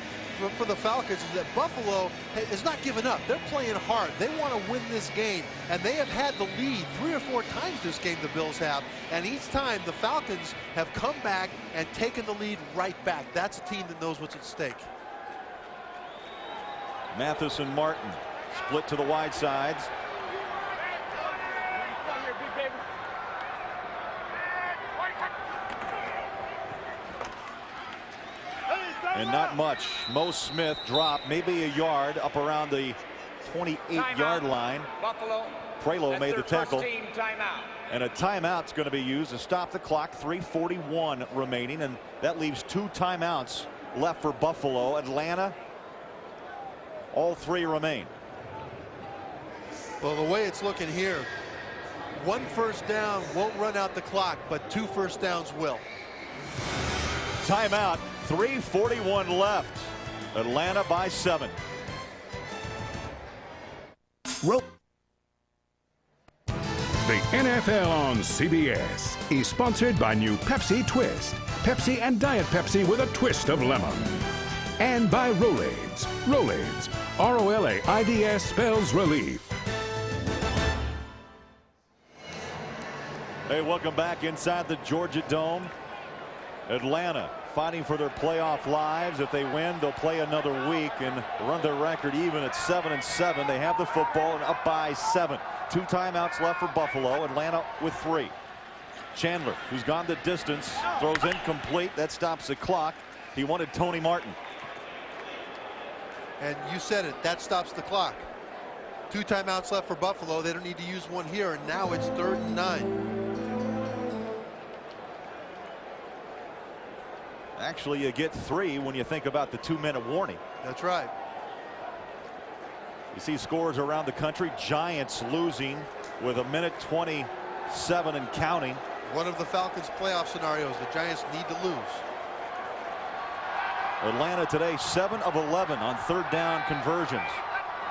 for the Falcons is that Buffalo is not giving up. They're playing hard. They want to win this game, and they have had the lead 3 or 4 times this game, the Bills have, and each time the Falcons have come back and taken the lead right back. That's a team that knows what's at stake. Mathis and Martin split to the wide sides. And not much. Mo Smith dropped maybe a yard up around the 28-yard line. Buffalo. Prelo made the tackle. Timeout. And a timeout's going to be used to stop the clock. 3:41 remaining, and that leaves 2 timeouts left for Buffalo. Atlanta, all 3 remain. Well, the way it's looking here, 1 first down won't run out the clock, but 2 first downs will. Timeout. 3:41 left. Atlanta by 7. The NFL on CBS is sponsored by new Pepsi Twist. Pepsi and Diet Pepsi with a twist of lemon. And by Rolaids. Rolaids. R-O-L-A-I-D-S spells relief. Hey, welcome back inside the Georgia Dome. Atlanta fighting for their playoff lives. If they win, they'll play another week and run their record even at 7-7. They have the football and up by 7. 2 timeouts left for Buffalo. Atlanta with 3. Chandler, who's gone the distance, throws incomplete. That stops the clock. He wanted Tony Martin. And you said it, that stops the clock. 2 timeouts left for Buffalo. They don't need to use one here, and now it's 3rd and 9. Actually, you get 3 when you think about the 2-minute warning. That's right. You see scores around the country. Giants losing with 1:27 and counting. One of the Falcons playoff scenarios. The Giants need to lose. Atlanta today 7 of 11 on 3rd down conversions.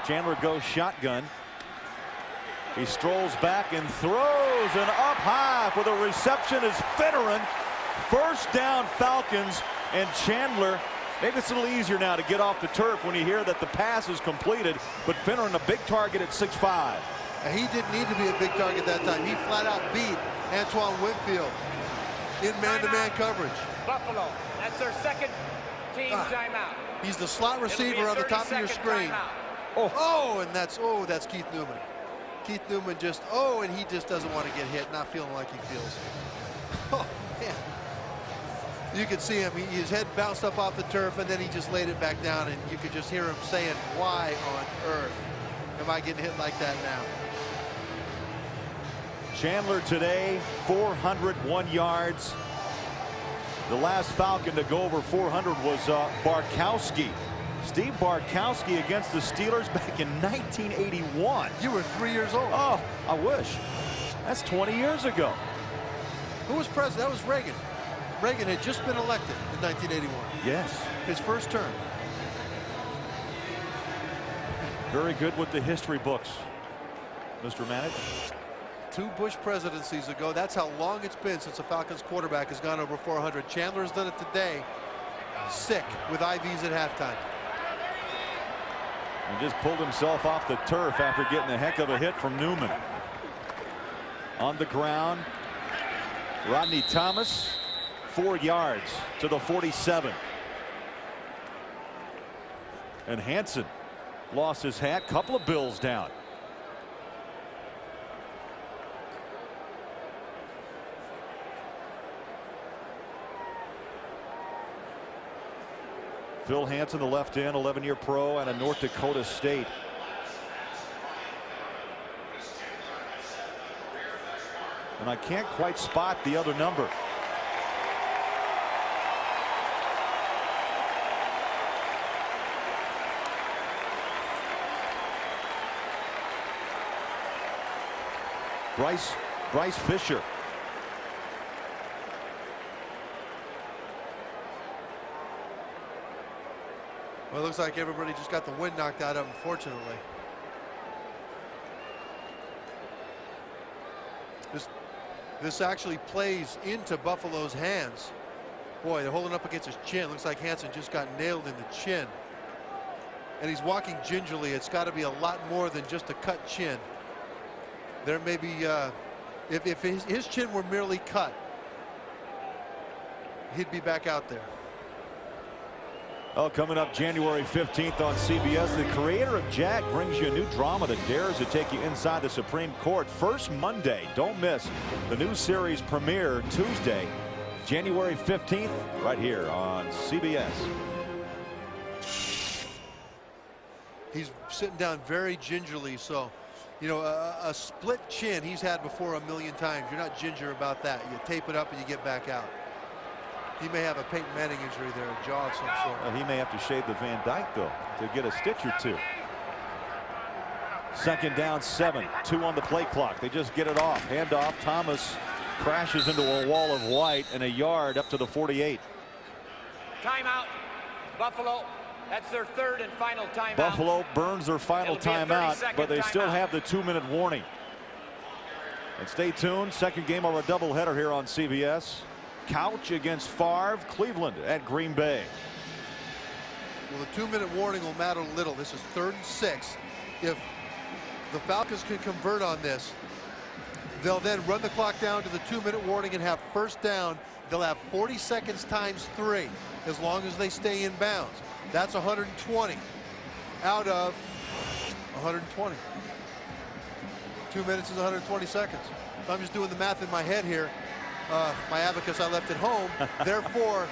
Chandler goes shotgun. He strolls back and throws, and up high for the reception is Finneran. 1st down Falcons, and Chandler, maybe it's a little easier now to get off the turf when you hear that the pass is completed, but Finneran a big target at 6'5". And he didn't need to be a big target that time. He flat out beat Antoine Winfield in man-to-man coverage. Buffalo, that's their second team timeout. He's the slot receiver on the top of your screen. And that's Keith Newman. Keith Newman and he just doesn't want to get hit, not feeling like he feels. Oh, man. You could see him, his head bounced up off the turf, and then he just laid it back down, and you could just hear him saying, why on earth am I getting hit like that now? Chandler today 401 yards. The last Falcon to go over 400 was Barkowski. Steve Barkowski against the Steelers back in 1981. You were 3 years old. Oh, I wish. That's 20 years ago. Who was president? That was Reagan. Reagan had just been elected in 1981. Yes. His first term. Very good with the history books, Mr. Manager. 2 Bush presidencies ago. That's how long it's been since a Falcons quarterback has gone over 400. Chandler's done it today. Sick with IVs at halftime. And just pulled himself off the turf after getting a heck of a hit from Newman. On the ground, Rodney Thomas, 4 yards to the 47. And Hansen lost his hat. Couple of Bills down. Phil Hansen, the left end, 11-year pro and a North Dakota State. And I can't quite spot the other number. Bryce Fisher. Well, it looks like everybody just got the wind knocked out of them, unfortunately. This actually plays into Buffalo's hands. Boy, they're holding up against his chin. Looks like Hansen just got nailed in the chin. And he's walking gingerly. It's got to be a lot more than just a cut chin. There may be, if his chin were merely cut, he'd be back out there. Oh, coming up January 15th on CBS, the creator of Jag brings you a new drama that dares to take you inside the Supreme Court. First Monday. Don't miss the new series premiere Tuesday, January 15th, right here on CBS. He's sitting down very gingerly, so, you know, a split chin he's had before 1,000,000 times. You're not ginger about that. You tape it up and you get back out. He may have a Peyton Manning injury there, a jaw of some sort. Well, he may have to shave the Van Dyke, though, to get a stitch or two. 2nd down, 7. 2 on the play clock. They just get it off. Handoff. Thomas crashes into a wall of white and a yard up to the 48. Timeout. Buffalo. That's their 3rd and final timeout. Buffalo burns their final timeout, but they still have the 2-minute warning. And stay tuned. Second game of a doubleheader here on CBS. Couch against Favre. Cleveland at Green Bay. Well, the 2-minute warning will matter little. This is 3rd and 6. If the Falcons can convert on this, they'll then run the clock down to the 2-minute warning and have first down. They'll have 40 seconds times 3 as long as they stay in bounds. That's 120 out of 120. 2 minutes is 120 seconds. I'm just doing the math in my head here. My abacus I left at home. Therefore,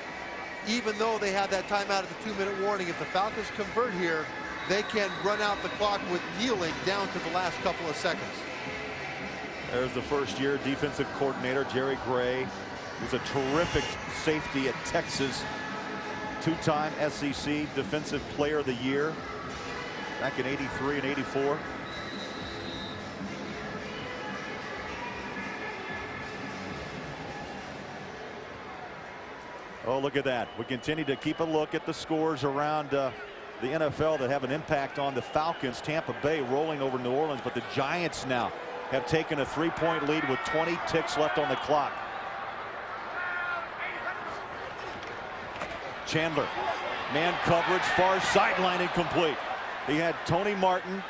even though they had that timeout at the 2-minute warning, if the Falcons convert here, they can run out the clock with kneeling down to the last couple of seconds. There's the first-year defensive coordinator, Jerry Gray, who's a terrific safety at Texas. Two-time SEC Defensive Player of the Year back in '83 and '84. Oh, look at that. We continue to keep a look at the scores around the NFL that have an impact on the Falcons. Tampa Bay rolling over New Orleans, but the Giants now have taken a 3-point lead with 20 ticks left on the clock. Chandler, man coverage, far sideline, incomplete. He had Tony Martin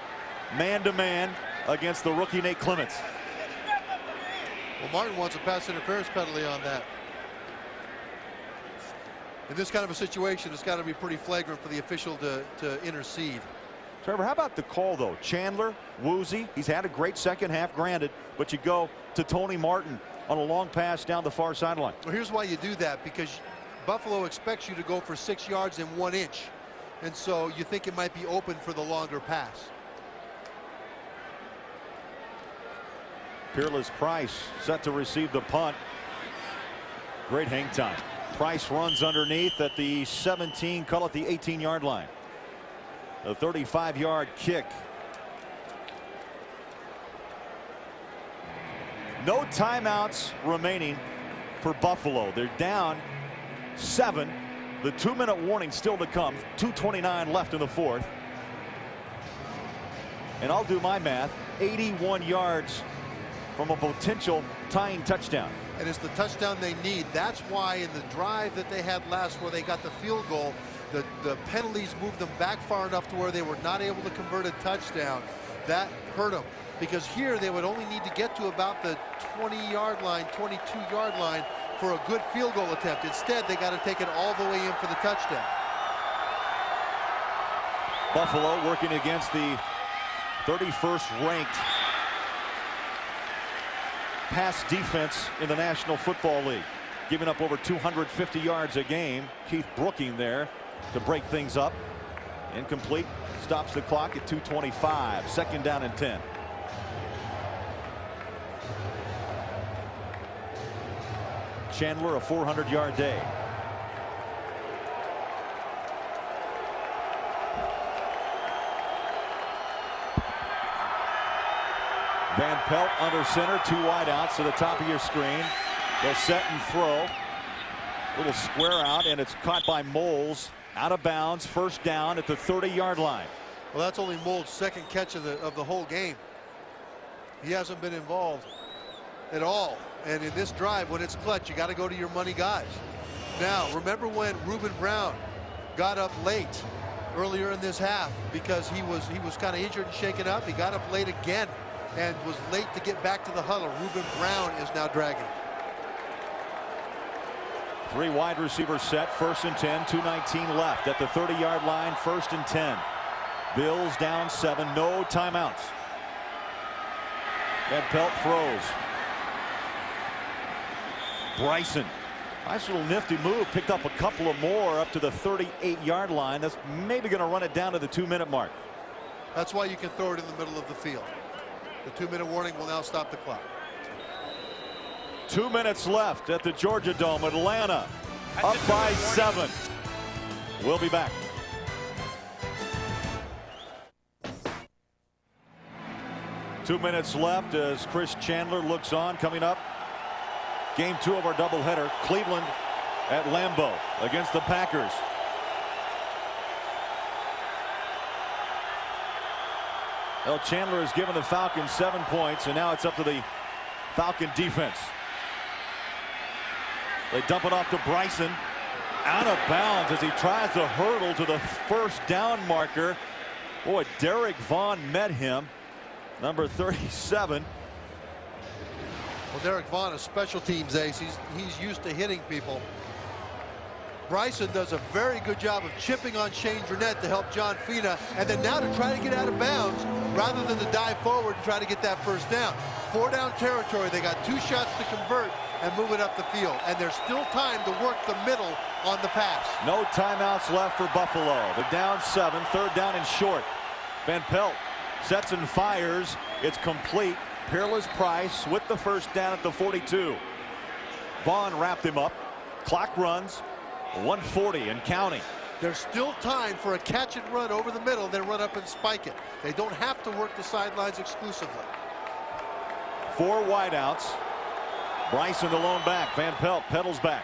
man-to-man against the rookie Nate Clements. Well, Martin wants a pass interference penalty on that. In this kind of a situation, it's got to be pretty flagrant for the official to intercede. Trevor, how about the call, though? Chandler, woozy. He's had a great second half, granted, but you go to Tony Martin on a long pass down the far sideline. Well, here's why you do that, because Buffalo expects you to go for 6 yards and 1 inch. And so you think it might be open for the longer pass. Peerless Price set to receive the punt. Great hang time. Price runs underneath at the 17, call it the 18-yard line. A 35-yard kick. No timeouts remaining for Buffalo. They're down 7. The 2-minute warning still to come. 2:29 left in the fourth. And I'll do my math. 81 yards from a potential tying touchdown. And it's the touchdown they need. That's why in the drive that they had last where they got the field goal, the penalties moved them back far enough to where they were not able to convert a touchdown. That hurt them, because here they would only need to get to about the 20-yard line, 22-yard line for a good field goal attempt. Instead, they got to take it all the way in for the touchdown. Buffalo working against the 31st ranked pass defense in the National Football League, giving up over 250 yards a game. Keith Brooking there to break things up. Incomplete. Stops the clock at 2:25. Second down and 10. Chandler, a 400-yard day. Van Pelt under center, 2 wideouts to the top of your screen. They'll set and throw. Little square out, and it's caught by Moles. Out of bounds, first down at the 30-yard line. Well, that's only Moles' second catch of the whole game. He hasn't been involved at all. And in this drive, when it's clutch, you got to go to your money guys. Now, remember when Reuben Brown got up late earlier in this half because he was kind of injured and shaken up? He got up late again and was late to get back to the huddle. Reuben Brown is now dragging. 3 wide receivers set, 1st and 10, 2:19 left at the 30-yard line, 1st and 10. Bills down 7, no timeouts. Van Pelt throws. Bryson, nice little nifty move, picked up a couple of more up to the 38-yard line. That's maybe going to run it down to the 2-minute mark. That's why you can throw it in the middle of the field. The 2-minute warning will now stop the clock. 2 minutes left at the Georgia Dome. Atlanta up by 7. We'll be back. Two minutes left as Chris Chandler looks on. Coming up, game 2 of our doubleheader. Cleveland at Lambeau against the Packers. Well, Chandler has given the Falcons 7 points, and now it's up to the Falcon defense. They dump it off to Bryson. Out of bounds as he tries to hurdle to the first down marker. Boy, Derek Vaughn met him. Number 37. Well, Derek Vaughn, a special teams ace. He's used to hitting people. Bryson does a very good job of chipping on Shane Durnett to help John Fina, and then now to try to get out of bounds rather than to dive forward and try to get that first down. 4 down territory. They got 2 shots to convert. and move it up the field. And there's still time to work the middle on the pass. No timeouts left for Buffalo. They're down 7, 3rd down and short. Van Pelt sets and fires. It's complete. Peerless Price with the first down at the 42. Vaughn wrapped him up. Clock runs. 140 and counting. There's still time for a catch and run over the middle, then run up and spike it. They don't have to work the sidelines exclusively. 4 wideouts. Bryson the lone back. Van Pelt pedals back.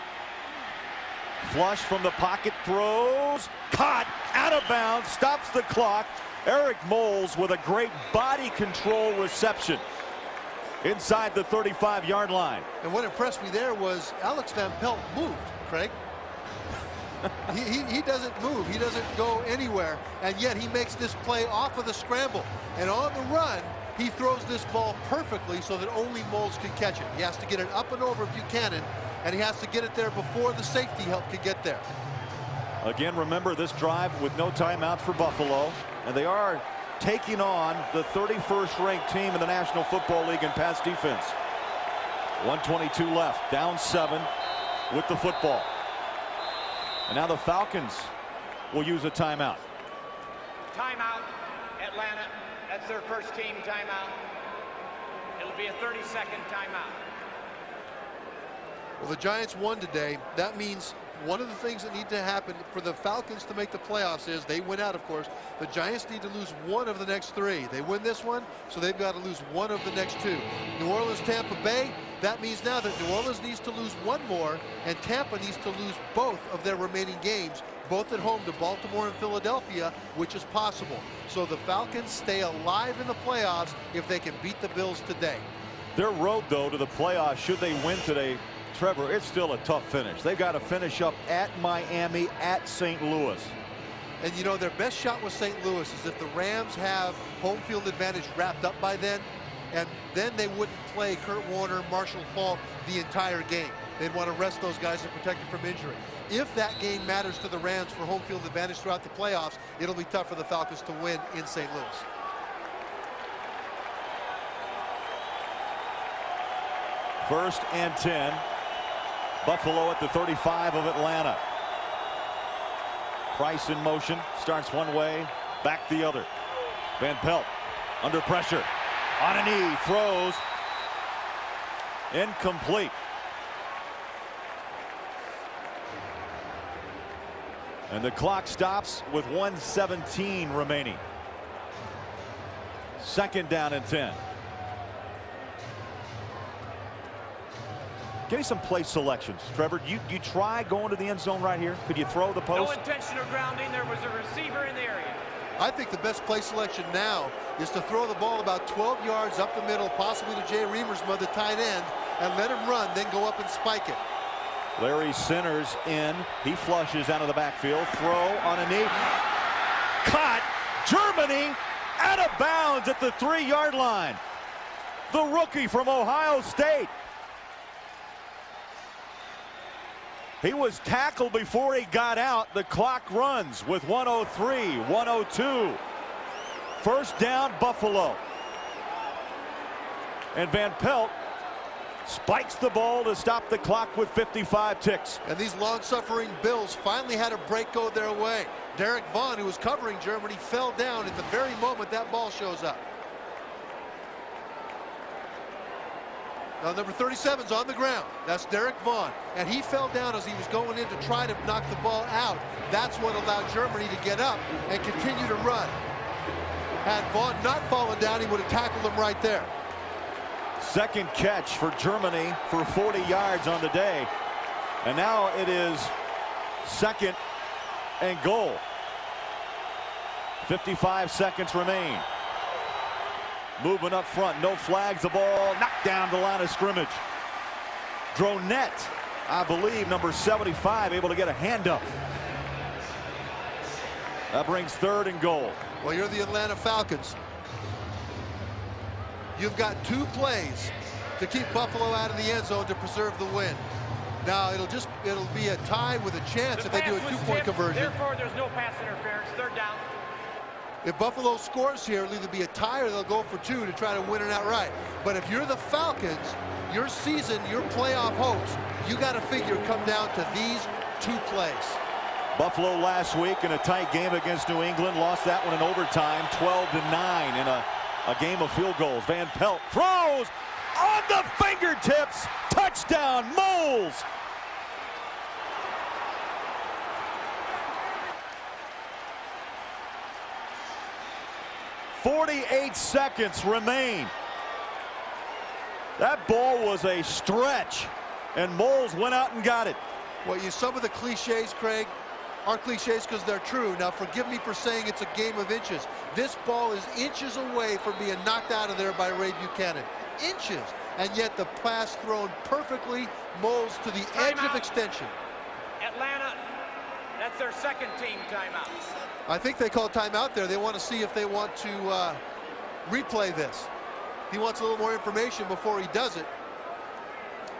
Flush from the pocket, throws, caught, out of bounds, stops the clock. Eric Moles with a great body control reception inside the 35-yard line. And what impressed me there was Alex Van Pelt moved, Craig. he doesn't move. He doesn't go anywhere. And yet he makes this play off of the scramble. And on the run, he throws this ball perfectly so that only Moles can catch it. He has to get it up and over Buchanan, and he has to get it there before the safety help can get there. Again, remember this drive with no timeouts for Buffalo. And they are taking on the 31st ranked team in the National Football League in pass defense. 1:22 left, down 7 with the football. And now the Falcons will use a timeout. Timeout, Atlanta. That's their first team timeout. It'll be a 30-second timeout. Well, the Giants won today. That means one of the things that need to happen for the Falcons to make the playoffs is they win out, of course. The Giants need to lose 1 of the next 3. They win this one, so they've got to lose 1 of the next 2. New Orleans, Tampa Bay. That means now that New Orleans needs to lose 1 more, and Tampa needs to lose both of their remaining games, both at home to Baltimore and Philadelphia, which is possible. So the Falcons stay alive in the playoffs if they can beat the Bills today. Their road, though, to the playoffs, should they win today, Trevor, it's still a tough finish. They've got to finish up at Miami, at St. Louis. And you know, their best shot with St. Louis is if the Rams have home field advantage wrapped up by then, and then they wouldn't play Kurt Warner, Marshall Faulk the entire game. They'd want to rest those guys and protect them from injury. If that game matters to the Rams for home field advantage throughout the playoffs, it'll be tough for the Falcons to win in St. Louis. First and 10. Buffalo at the 35 of Atlanta. Price in motion, starts one way, back the other. Van Pelt under pressure, on a knee, throws, incomplete. And the clock stops with 1:17 remaining. 2nd down and 10. Give me some play selections, Trevor. You try going to the end zone right here? Could you throw the post? No intentional grounding. There was a receiver in the area. I think the best play selection now is to throw the ball about 12 yards up the middle, possibly to Jay Reamersma, the tight end, and let him run, then go up and spike it. Larry Centers in. He flushes out of the backfield. Throw on a knee. Caught. Germany out of bounds at the 3-yard line. The rookie from Ohio State. He was tackled before he got out. The clock runs with 1:03, 1:02. First down, Buffalo. And Van Pelt spikes the ball to stop the clock with 55 ticks. And these long-suffering Bills finally had a break go their way. Derek Vaughn, who was covering Germany, fell down at the very moment that ball shows up. Now number 37's on the ground. That's Derek Vaughn. And he fell down as he was going in to try to knock the ball out. That's what allowed Germany to get up and continue to run. Had Vaughn not fallen down, he would have tackled him right there. Second catch for Germany for 40 yards on the day. And now it is 2nd and goal. 55 seconds remain. Movement up front, no flags, the ball knocked down the line of scrimmage. Dronette, I believe, number 75, able to get a hand up. That brings 3rd and goal. Well, you're the Atlanta Falcons. You've got 2 plays to keep Buffalo out of the end zone to preserve the win. Now it'll be a tie with a chance if they do a 2-point conversion. Therefore, there's no pass interference. 3rd down. If Buffalo scores here, it'll either be a tie or they'll go for 2 to try to win it outright. But if you're the Falcons, your season, your playoff hopes, you got to figure come down to these 2 plays. Buffalo last week in a tight game against New England, lost that one in overtime, 12-9 in a game of field goals. Van Pelt throws on the fingertips. Touchdown, Moles. .48 seconds remain. That ball was a stretch, and Moles went out and got it. Well, some of the cliches, Craig, are cliches because they're true. Now, forgive me for saying it's a game of inches. This ball is inches away from being knocked out of there by Ray Buchanan. Inches. And yet the pass thrown perfectly. Moles to the edge of extension. Atlanta, that's their second team timeout. I think they call timeout there. They want to see if they want to replay this. He wants a little more information before he does it.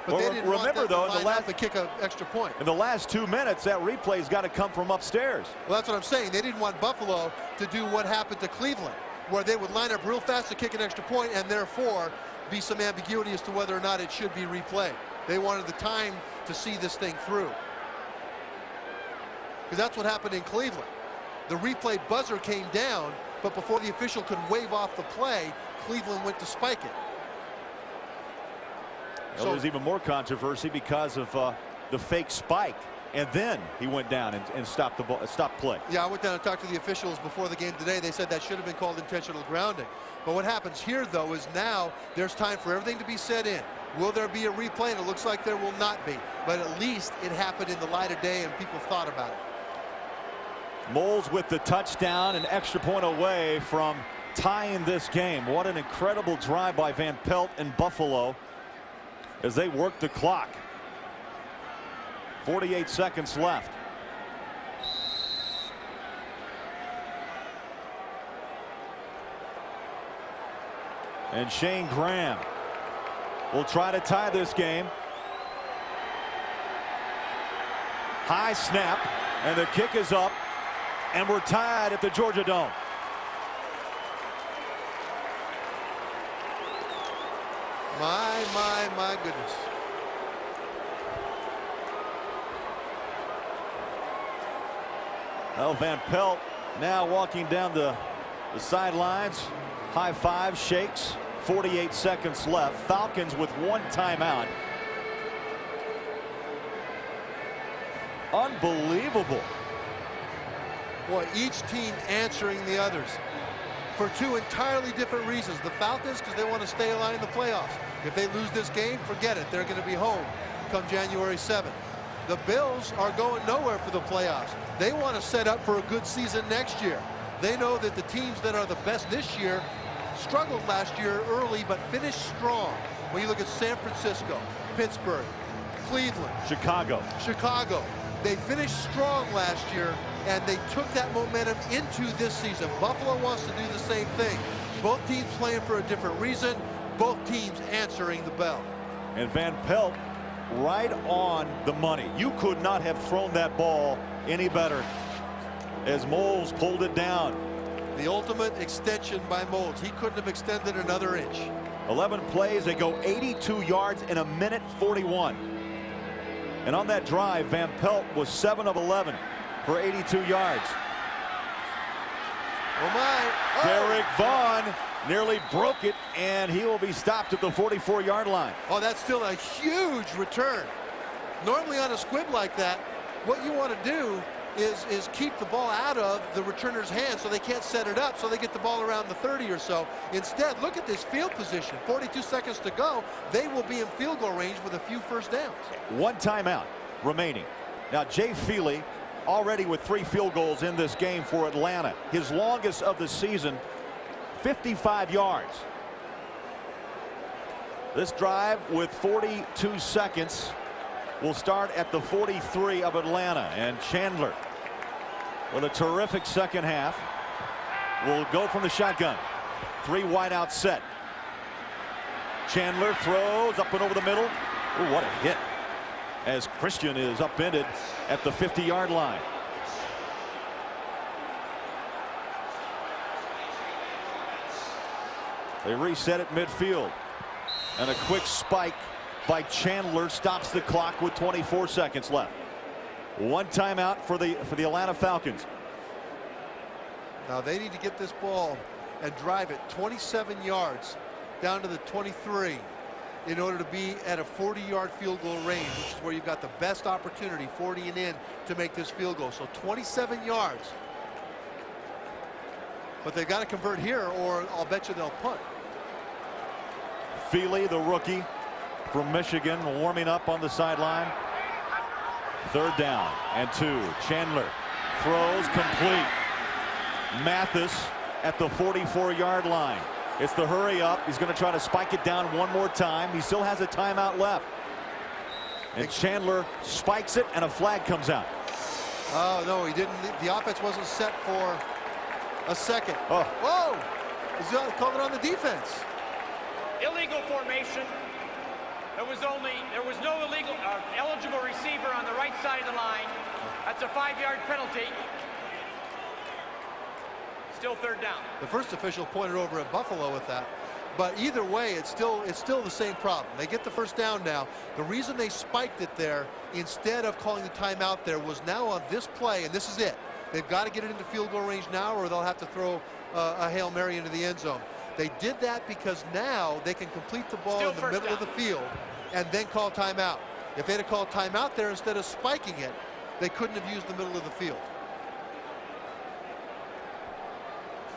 But well, they didn't remember, want though, to line up and kick an extra point. In the last 2 minutes, that replay's got to come from upstairs. Well, that's what I'm saying. They didn't want Buffalo to do what happened to Cleveland, where they would line up real fast to kick an extra point and therefore be some ambiguity as to whether or not it should be replayed. They wanted the time to see this thing through. Because that's what happened in Cleveland. The replay buzzer came down, but before the official could wave off the play, Cleveland went to spike it. Well, there's even more controversy because of the fake spike, and then he went down and stopped the ball, stopped play. Yeah, I went down and talked to the officials before the game today. They said that should have been called intentional grounding. But what happens here, though, is now there's time for everything to be set in. Will there be a replay? And it looks like there will not be. But at least it happened in the light of day and people thought about it. Moles with the touchdown, an extra point away from tying this game. What an incredible drive by Van Pelt and Buffalo as they work the clock. 48 seconds left. And Shane Graham will try to tie this game. High snap, and the kick is up, and we're tied at the Georgia Dome. My goodness. Well, Van Pelt now walking down the sidelines. High five, shakes. 48 seconds left. Falcons with 1 timeout. Unbelievable. Boy, each team answering the others for 2 entirely different reasons. The Falcons, because they want to stay alive in the playoffs. If they lose this game, forget it. They're going to be home come January 7th. The Bills are going nowhere for the playoffs. They want to set up for a good season next year. They know that the teams that are the best this year struggled last year early but finished strong. When you look at San Francisco, Pittsburgh, Cleveland, Chicago. They finished strong last year, and they took that momentum into this season. Buffalo wants to do the same thing. Both teams playing for a different reason. Both teams answering the bell. And Van Pelt right on the money. You could not have thrown that ball any better as Moles pulled it down. The ultimate extension by Moles. He couldn't have extended another inch. 11 plays. They go 82 yards in a minute 41. And on that drive, Van Pelt was 7 of 11 for 82 yards. Oh my. Oh. Derek Vaughn nearly broke it, and he will be stopped at the 44-yard line. Oh, that's still a huge return. Normally on a squib like that, what you want to do is keep the ball out of the returner's hands so they can't set it up, so they get the ball around the 30 or so. Instead, look at this field position. 42 seconds to go. They will be in field goal range with a few first downs. 1 timeout remaining. Now, Jay Feely already with 3 field goals in this game for Atlanta. His longest of the season, 55 yards. This drive with 42 seconds will start at the 43 of Atlanta, and Chandler with a terrific second half will go from the shotgun. 3 wide out set. Chandler throws up and over the middle. Ooh, what a hit as Christian is upended at the 50-yard line. They reset at midfield, and a quick spike by Chandler stops the clock with 24 seconds left. One timeout for the Atlanta Falcons. Now they need to get this ball and drive it 27 yards down to the 23 in order to be at a 40-yard field goal range, which is where you've got the best opportunity, 40 and in, to make this field goal. So 27 yards. But they've got to convert here, or I'll bet you they'll punt. Feely, the rookie from Michigan, warming up on the sideline. 3rd down and 2. Chandler throws complete. Mathis at the 44-yard line. It's the hurry up. He's going to try to spike it down one more time. He still has a timeout left. And Chandler spikes it, and a flag comes out. Oh, no, he didn't. The offense wasn't set for a second. Oh. Whoa! He's called it on the defense. Illegal formation. There was no illegal eligible receiver on the right side of the line. That's a 5-yard penalty. Still 3rd down. The first official pointed over at Buffalo with that. But either way, it's still the same problem. They get the 1st down now. The reason they spiked it there instead of calling the timeout there was now on this play, and this is it. They've got to get it into field goal range now, or they'll have to throw a Hail Mary into the end zone. They did that because now they can complete the ball in the middle of the field and then call timeout. If they'd have called timeout there instead of spiking it, they couldn't have used the middle of the field.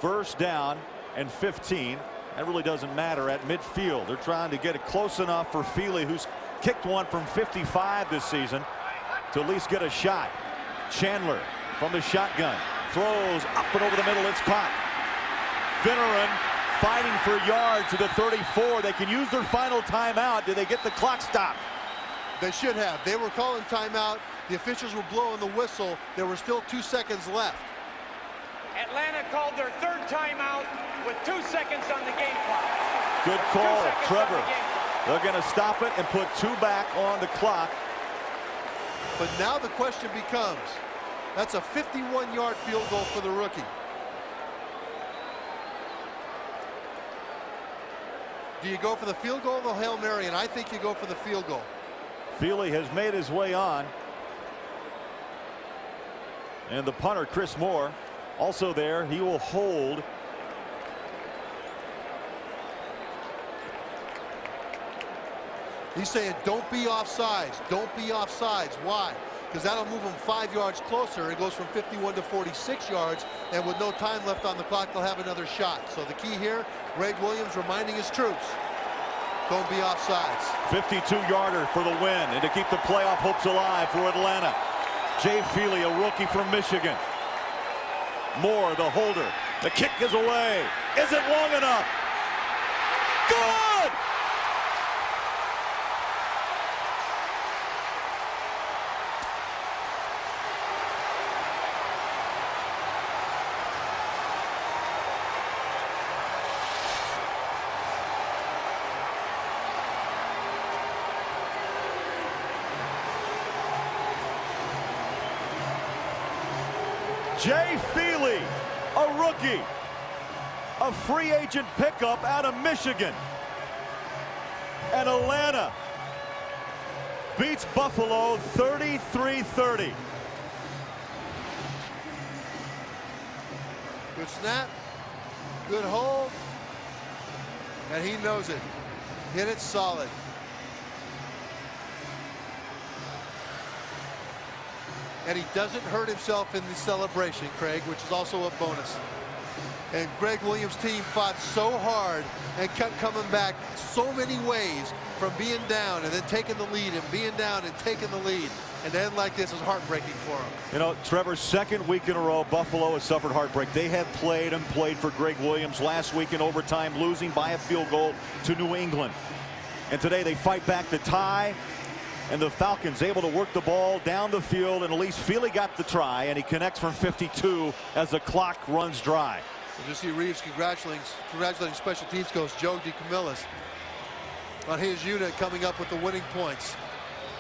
1st down and 15. That really doesn't matter at midfield. They're trying to get it close enough for Feely, who's kicked one from 55 this season, to at least get a shot. Chandler from the shotgun throws up and over the middle. It's caught. Finneran fighting for yards to the 34. They can use their final timeout. Did they get the clock stopped? They should have. They were calling timeout. The officials were blowing the whistle. There were still 2 seconds left. Atlanta called their 3rd timeout with 2 seconds on the game clock. Good call, Trevor. They're going to stop it and put 2 back on the clock. But now the question becomes, that's a 51-yard field goal for the rookie. Do you go for the field goal or the Hail Mary? And I think you go for the field goal. Feely has made his way on. And the punter, Chris Moore, also there. He will hold. He's saying don't be offsides. Don't be offsides. Why? Because that'll move them 5 yards closer. It goes from 51 to 46 yards. And with no time left on the clock, they'll have another shot. So the key here, Greg Williams reminding his troops, don't be offsides. 52-yarder for the win and to keep the playoff hopes alive for Atlanta. Jay Feely, a rookie from Michigan. Moore, the holder. The kick is away. Is it long enough? Good! Jay Feely, a rookie, a free agent pickup out of Michigan. And Atlanta beats Buffalo 33-30. Good snap, good hold, and he knows it. Hit it solid. And he doesn't hurt himself in the celebration, Craig, which is also a bonus. And Greg Williams' team fought so hard and kept coming back so many ways from being down and then taking the lead and being down and taking the lead. And then like this is heartbreaking for him. You know, Trevor, 2nd week in a row, Buffalo has suffered heartbreak. They have played and played for Greg Williams last week in overtime, losing by a field goal to New England. And today they fight back to tie. And the Falcons able to work the ball down the field, and at least Feely got the try, and he connects from 52 as the clock runs dry. We'll just see Reeves congratulating special teams coach Joe DeCamillis on his unit coming up with the winning points.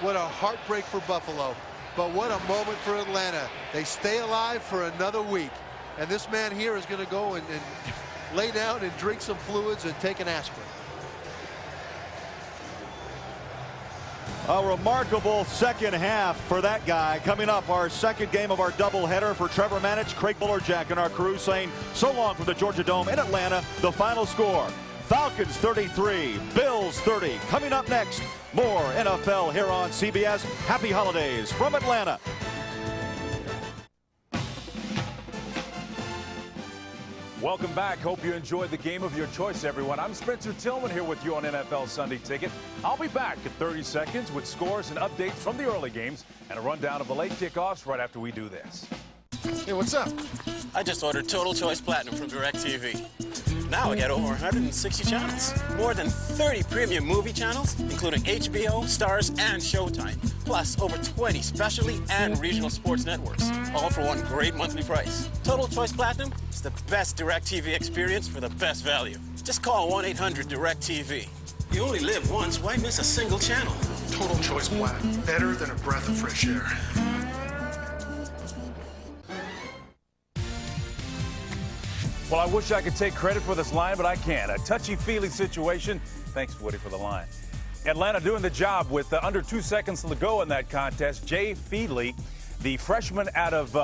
What a heartbreak for Buffalo, but what a moment for Atlanta. They stay alive for another week, and this man here is going to go and lay down and drink some fluids and take an aspirin. A remarkable second half for that guy. Coming up, our second game of our doubleheader for Trevor Manich, Craig Bullerjack, and our crew saying so long from the Georgia Dome in Atlanta. The final score, Falcons 33, Bills 30. Coming up next, more NFL here on CBS. Happy holidays from Atlanta. Welcome back. Hope you enjoyed the game of your choice, everyone. I'm Spencer Tillman here with you on NFL Sunday Ticket. I'll be back in 30 seconds with scores and updates from the early games and a rundown of the late kickoffs right after we do this. Hey, what's up? I just ordered Total Choice Platinum from DirecTV. Now I get over 160 channels. More than 30 premium movie channels, including HBO, Stars, and Showtime. Plus over 20 specialty and regional sports networks. All for one great monthly price. Total Choice Platinum is the best DirecTV experience for the best value. Just call 1-800-DirecTV. You only live once, why miss a single channel? Total Choice Platinum. Better than a breath of fresh air. Well, I wish I could take credit for this line, but I can't. A touchy-feely situation. Thanks, Woody, for the line. Atlanta doing the job with under 2 seconds to go in that contest. Jay Feedley, the freshman out of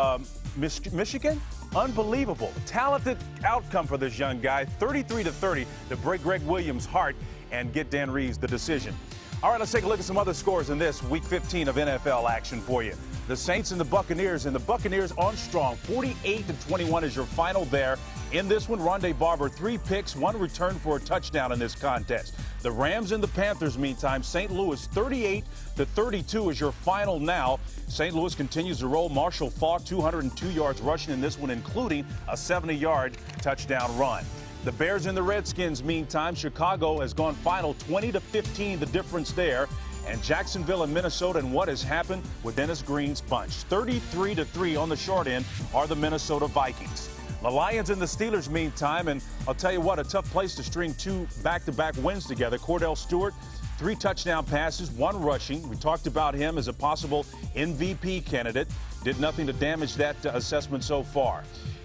Michigan. Unbelievable. Talented outcome for this young guy. 33-30 to break Greg Williams' heart and get Dan Reeves the decision. All right, let's take a look at some other scores in this Week 15 of NFL action for you. The Saints and the Buccaneers on strong. 48-21 is your final there. In this one, Rondé Barber, 3 picks, 1 return for a touchdown in this contest. The Rams and the Panthers, meantime, St. Louis 38-32 is your final now. St. Louis continues to roll. Marshall Faulk, 202 yards rushing in this one, including a 70-yard touchdown run. The Bears and the Redskins, meantime, Chicago has gone final 20-15, the difference there. And Jacksonville and Minnesota, and what has happened with Dennis Green's bunch. 33-3 on the short end are the Minnesota Vikings. The Lions and the Steelers, meantime, and I'll tell you what, a tough place to string 2 back-to-back wins together. Cordell Stewart, 3 touchdown passes, 1 rushing. We talked about him as a possible MVP candidate. Did nothing to damage that assessment so far.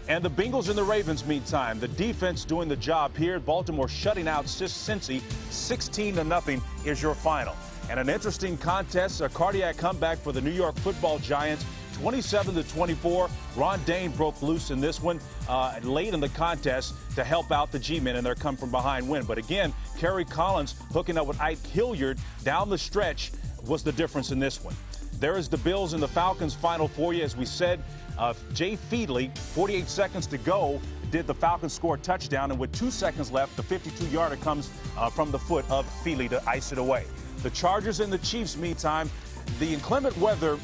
And the Bengals and the Ravens, meantime, the defense doing the job here. Baltimore shutting out Cincy, 16-0 is your final. And an interesting contest, a cardiac comeback for the New York Football Giants, 27-24. Ron Dane broke loose in this one late in the contest to help out the G-men in their come-from-behind win. But again, Kerry Collins hooking up with Ike Hilliard down the stretch was the difference in this one. There is the Bills and the Falcons final for you. As we said, Jay Feedley, 48 seconds to go, did the Falcons score a touchdown, and with 2 seconds left, the 52-yarder comes from the foot of Feedley to ice it away. The Chargers and the Chiefs, meantime, the inclement weather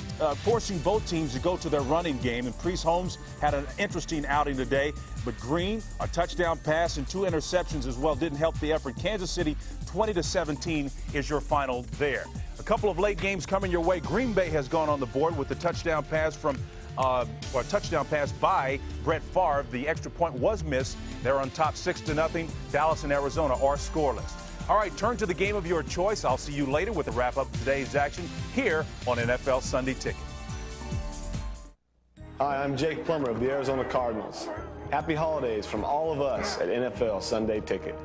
forcing both teams to go to their running game. And Priest Holmes had an interesting outing today. But Green, a touchdown pass and 2 interceptions as well, didn't help the effort. Kansas City, 20-17 is your final there. A couple of late games coming your way. Green Bay has gone on the board with the touchdown pass by Brett Favre. The extra point was missed. They're on top 6-0. Dallas and Arizona are scoreless. All right, turn to the game of your choice. I'll see you later with a wrap-up of today's action here on NFL Sunday Ticket. Hi, I'm Jake Plummer of the Arizona Cardinals. Happy holidays from all of us at NFL Sunday Ticket.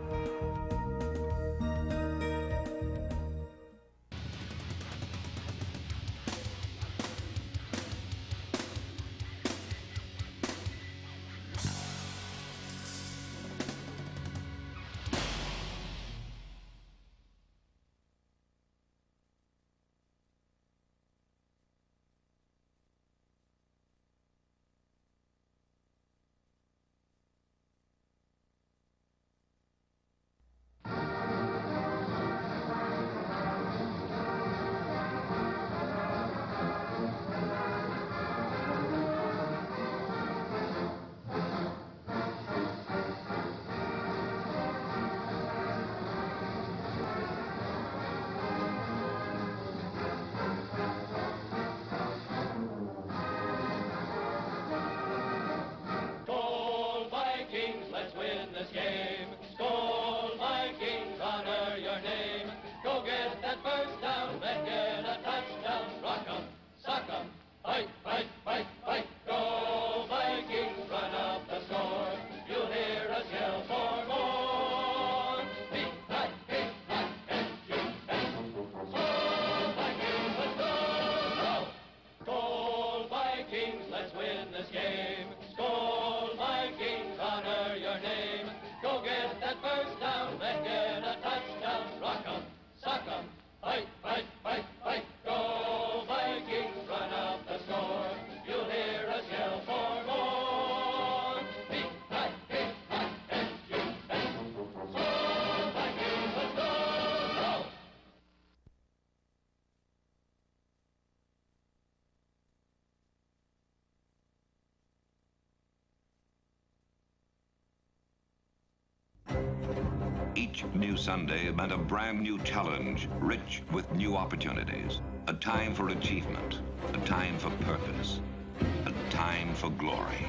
let's win this game. Skol Vikings, honor your name. Go get that first down, then get a touchdown. Rock 'em, sock 'em, fight, fight, fight, fight. Go Vikings, run up the score. You'll hear us yell for more. V-I-K-I-N-G-S. Skol Vikings, let's go! Each new Sunday meant a brand new challenge, rich with new opportunities. A time for achievement, a time for purpose, a time for glory.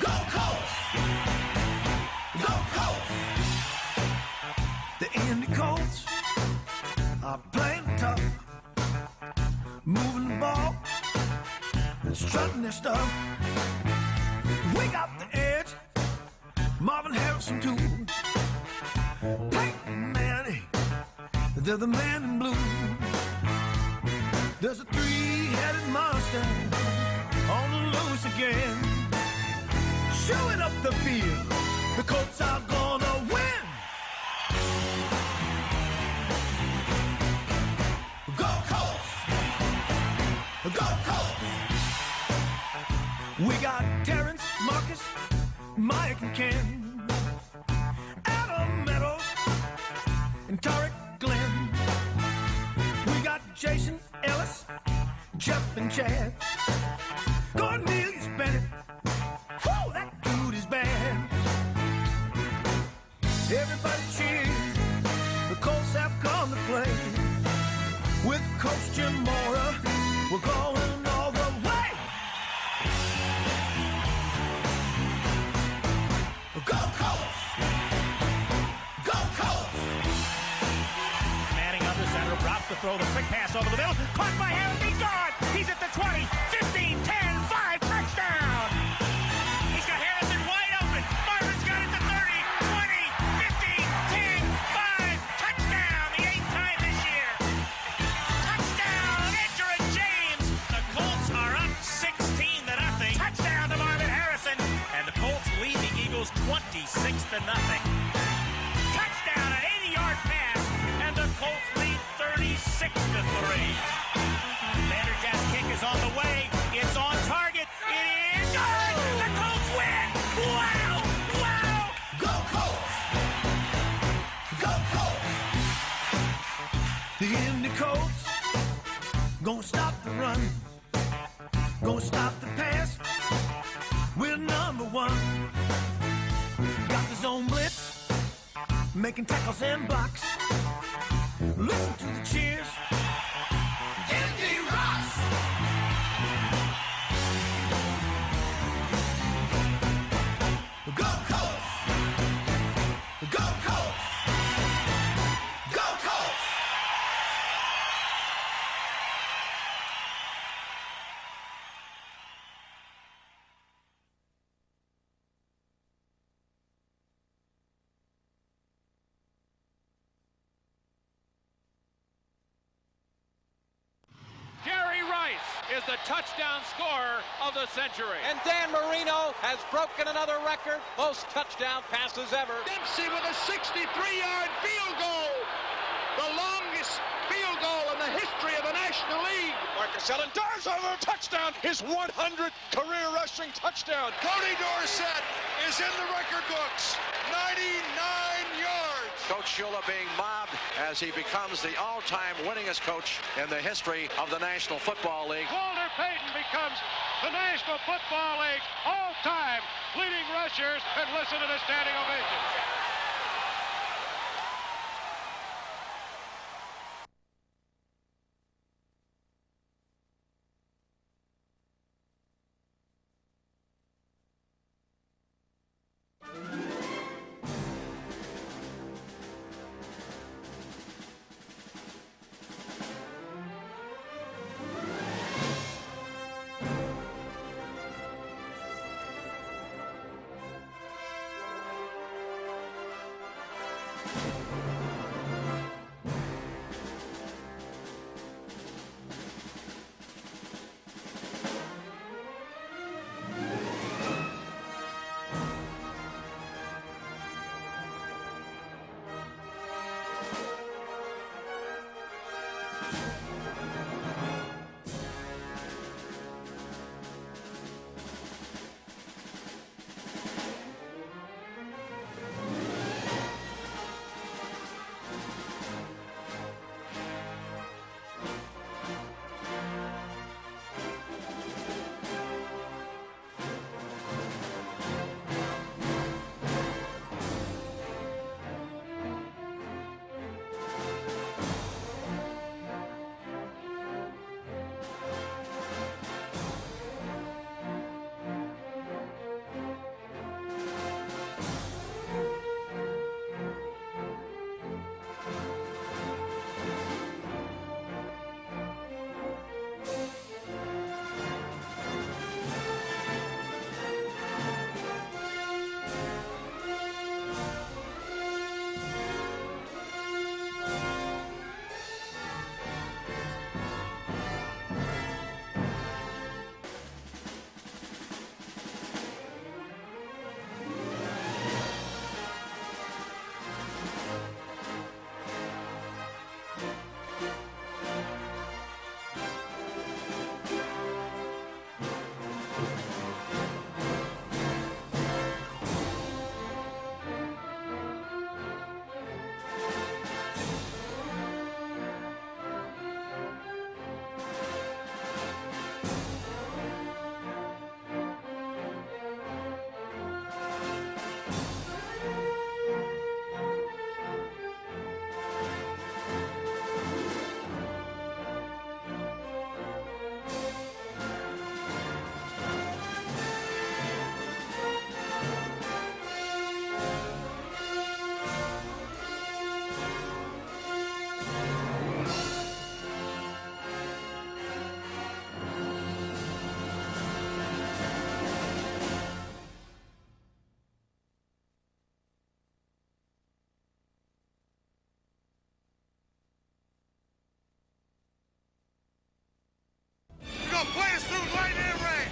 Go Colts! Go Colts! The Indy Colts are playing tough, moving the ball and strutting their stuff. We got the edge, Marvin Harrison too. Peyton Manning, they're the man in blue. There's a three-headed monster on the loose again. Showing up the field, the Colts are gonna win. Go Colts! Go Colts! We got Terrence, Marcus, Mike and Ken, Adam Meadows, and Tarek Glenn. We got Jason Ellis, Jeff and Chad, Cornelius Bennett. Whoa, that dude is bad. Everybody cheer, the Colts have come to play. With Coach Jim Mora, we're going all the way. Go Colts! Go Colts! Manning under center, drops the throw, the quick pass over the middle, caught by Harris, he's gone! He's at the 20, 15, 10, 5, touchdown! He's got Harrison wide open, Marvin's got it to 30, 20, 15, 10, 5, touchdown! The 8th time this year! Touchdown, Edger and James! The Colts are up 16-0. Touchdown to Marvin Harrison, and the Colts lead the Eagles 26-0. Touchdown, an 80-yard pass, and the Colts lead 36-3. Vanderjagt's kick is on the way. It's on target. It is good. The Colts win. Wow! Wow! Go Colts! Go Colts! The Indy Colts gonna stop the run, gonna stop the pass. We're number one. Got the zone blitz, making tackles and blocks. Listen to the cheers. Indy Ross! Go Colts! Go Colts! Go Colts! Jerry Rice is the touchdown scorer of the century. And Dan Marino has broken another record, most touchdown passes ever. Dempsey with a 63-yard field goal. The longest field goal in the history of the National League. Marcus Allen dives over a touchdown, his 100th career rushing touchdown. Cody Dorsett is in the record books. 99 yards. Coach Shula being mobbed as he becomes the all-time winningest coach in the history of the National Football League. Walter Payton becomes the National Football League all-time leading rushers, and listen to the standing ovation.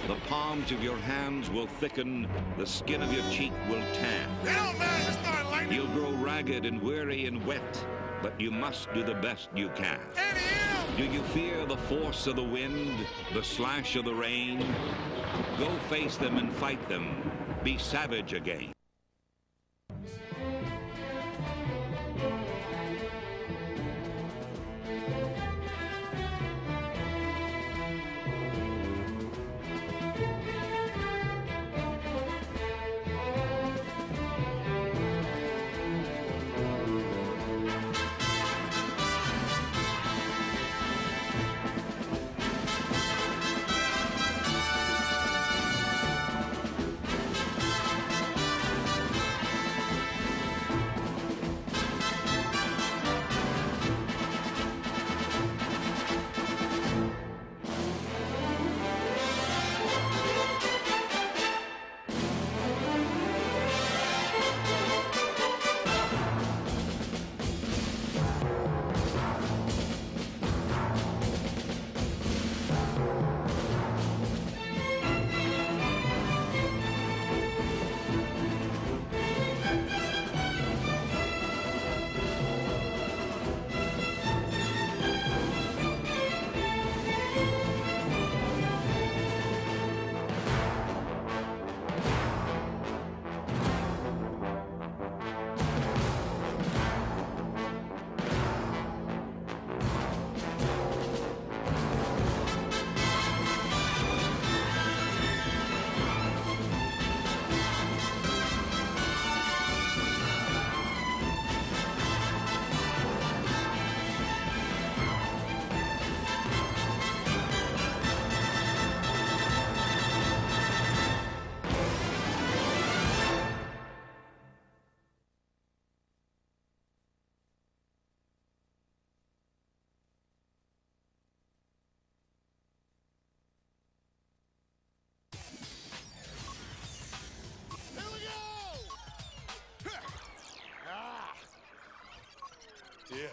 The palms of your hands will thicken, the skin of your cheek will tan. It don't matter to start lightning. You'll grow ragged and weary and wet, but you must do the best you can. Do you fear the force of the wind, the slash of the rain? Go face them and fight them. Be savage again.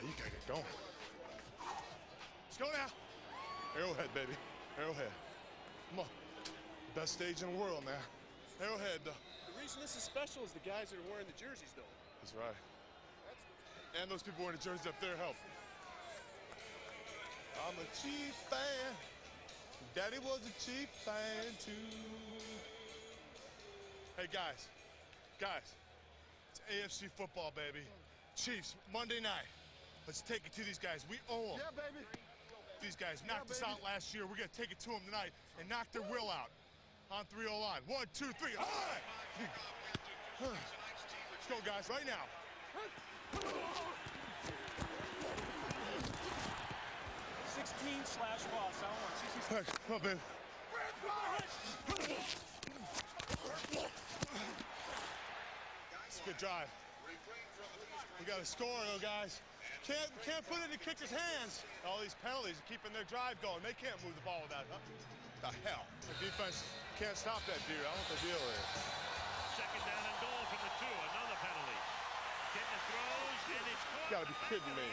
you gotta get going. Let's go now. Arrowhead, baby. Arrowhead. Come on. Best stage in the world now. Arrowhead, though. The reason this is special is the guys that are wearing the jerseys, though. That's right. And those people wearing the jerseys up there help. I'm a Chief fan. Daddy was a Chief fan, too. Hey, guys. Guys. It's AFC football, baby. Chiefs, Monday night. Let's take it to these guys. We owe them. Yeah, baby. These guys knocked us out last year. We're going to take it to them tonight and knock their will out. On 3-0 line. 1, 2, 3. All right. Let's go, guys, right now. 16/loss. I want 16. Come on, baby. It's a good drive. We got to score, though, guys. Can't put it in the kicker's hands. All these penalties are keeping their drive going. They can't move the ball with that. Huh? The hell? The defense can't stop that dude. I don't know what the deal is. Second down and goal from the 2. Another penalty. Getting the throws, and it's caught. You gotta be kidding me.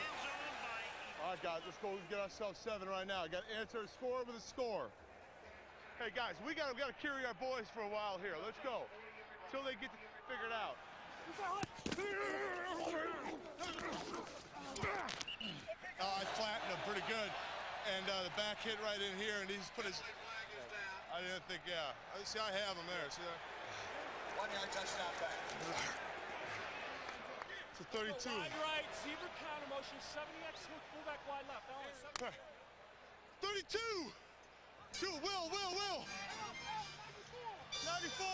All right, guys, let's go. Let's get ourselves 7 right now. Got to answer a score with a score. Hey, guys, we got to carry our boys for a while here. Let's go until they get figured out. I flattened him pretty good, and the back hit right in here, and he's put his. I didn't think, yeah. See, I have him there. See that? 1-yard touchdown back. It's a 32. Wide right, zebra counter motion, 70x, fullback wide left. 32. 2. Will. 94.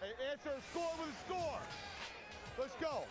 Hey, answer a score with a score. Let's go.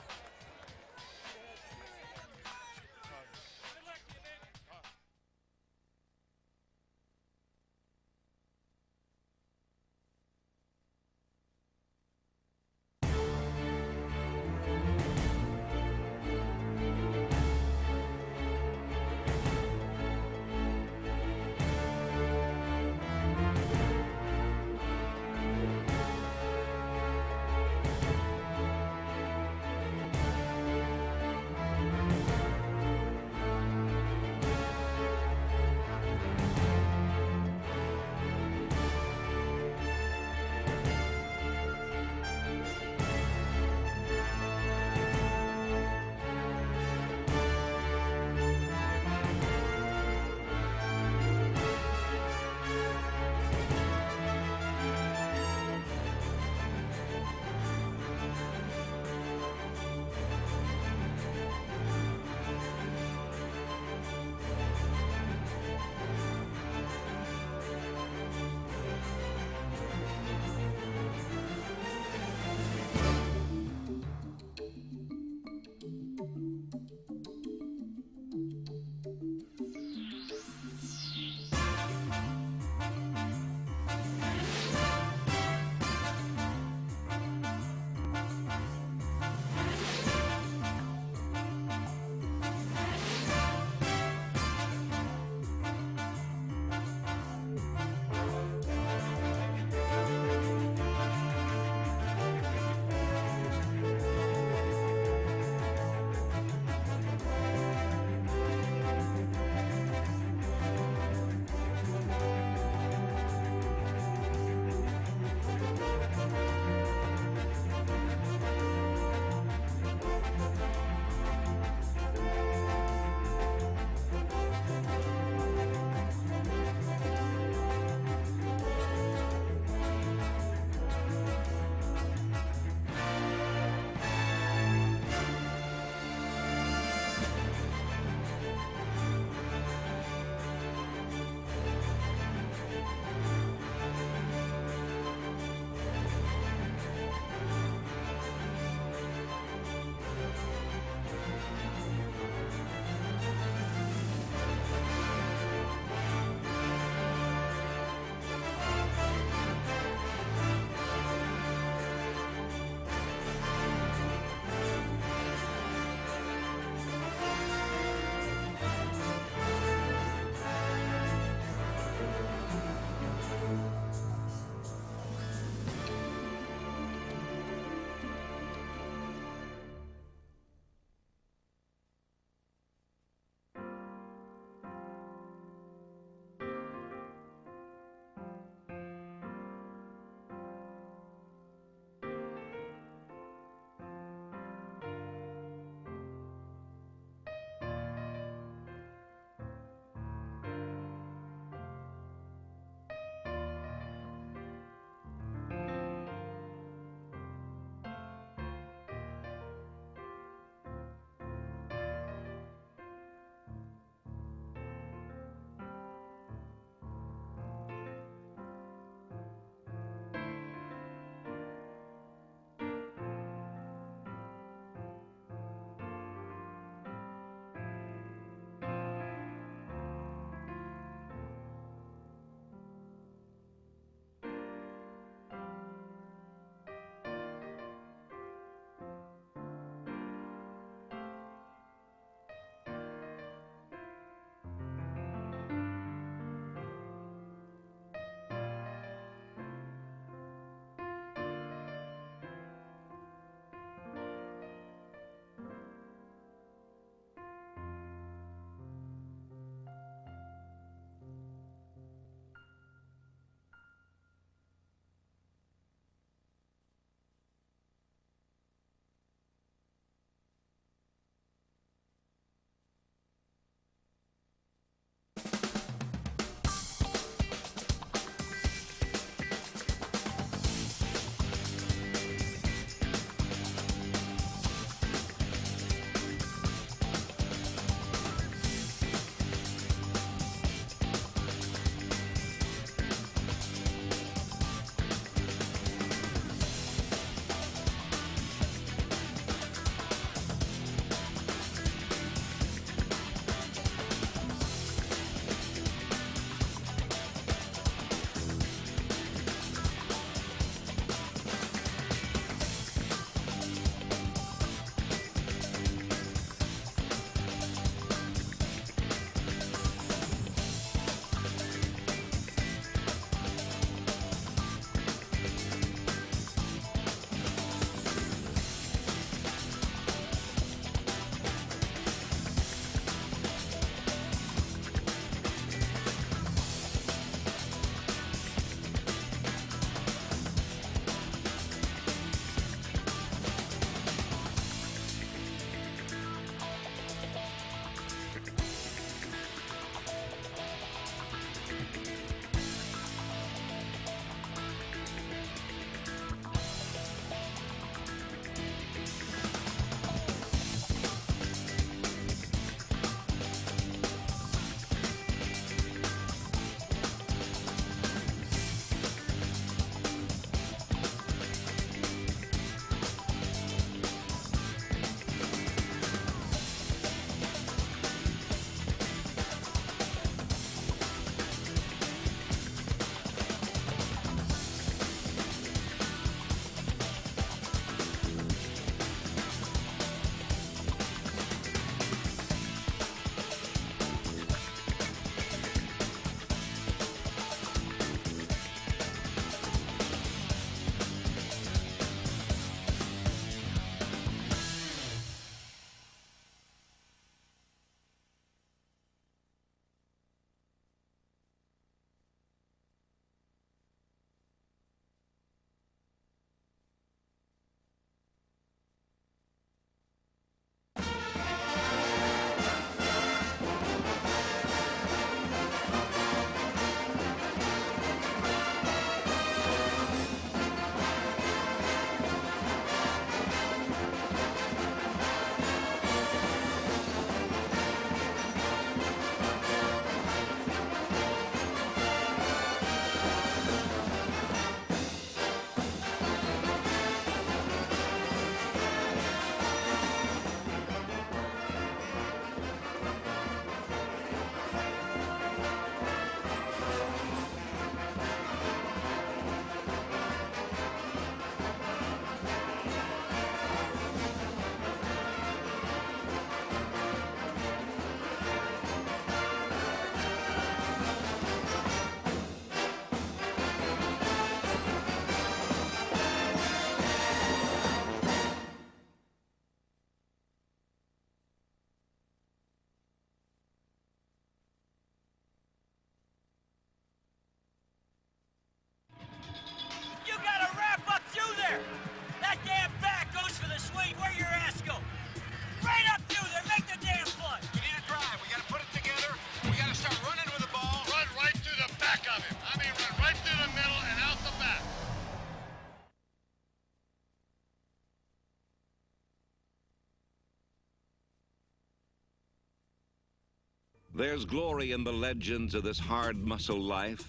There's glory in the legends of this hard muscle life,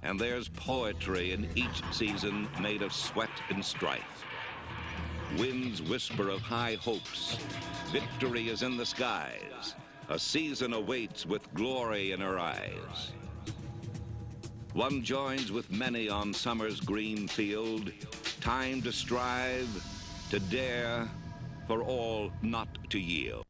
and there's poetry in each season made of sweat and strife. Winds whisper of high hopes. Victory is in the skies. A season awaits with glory in her eyes. One joins with many on summer's green field. Time to strive, to dare, for all not to yield.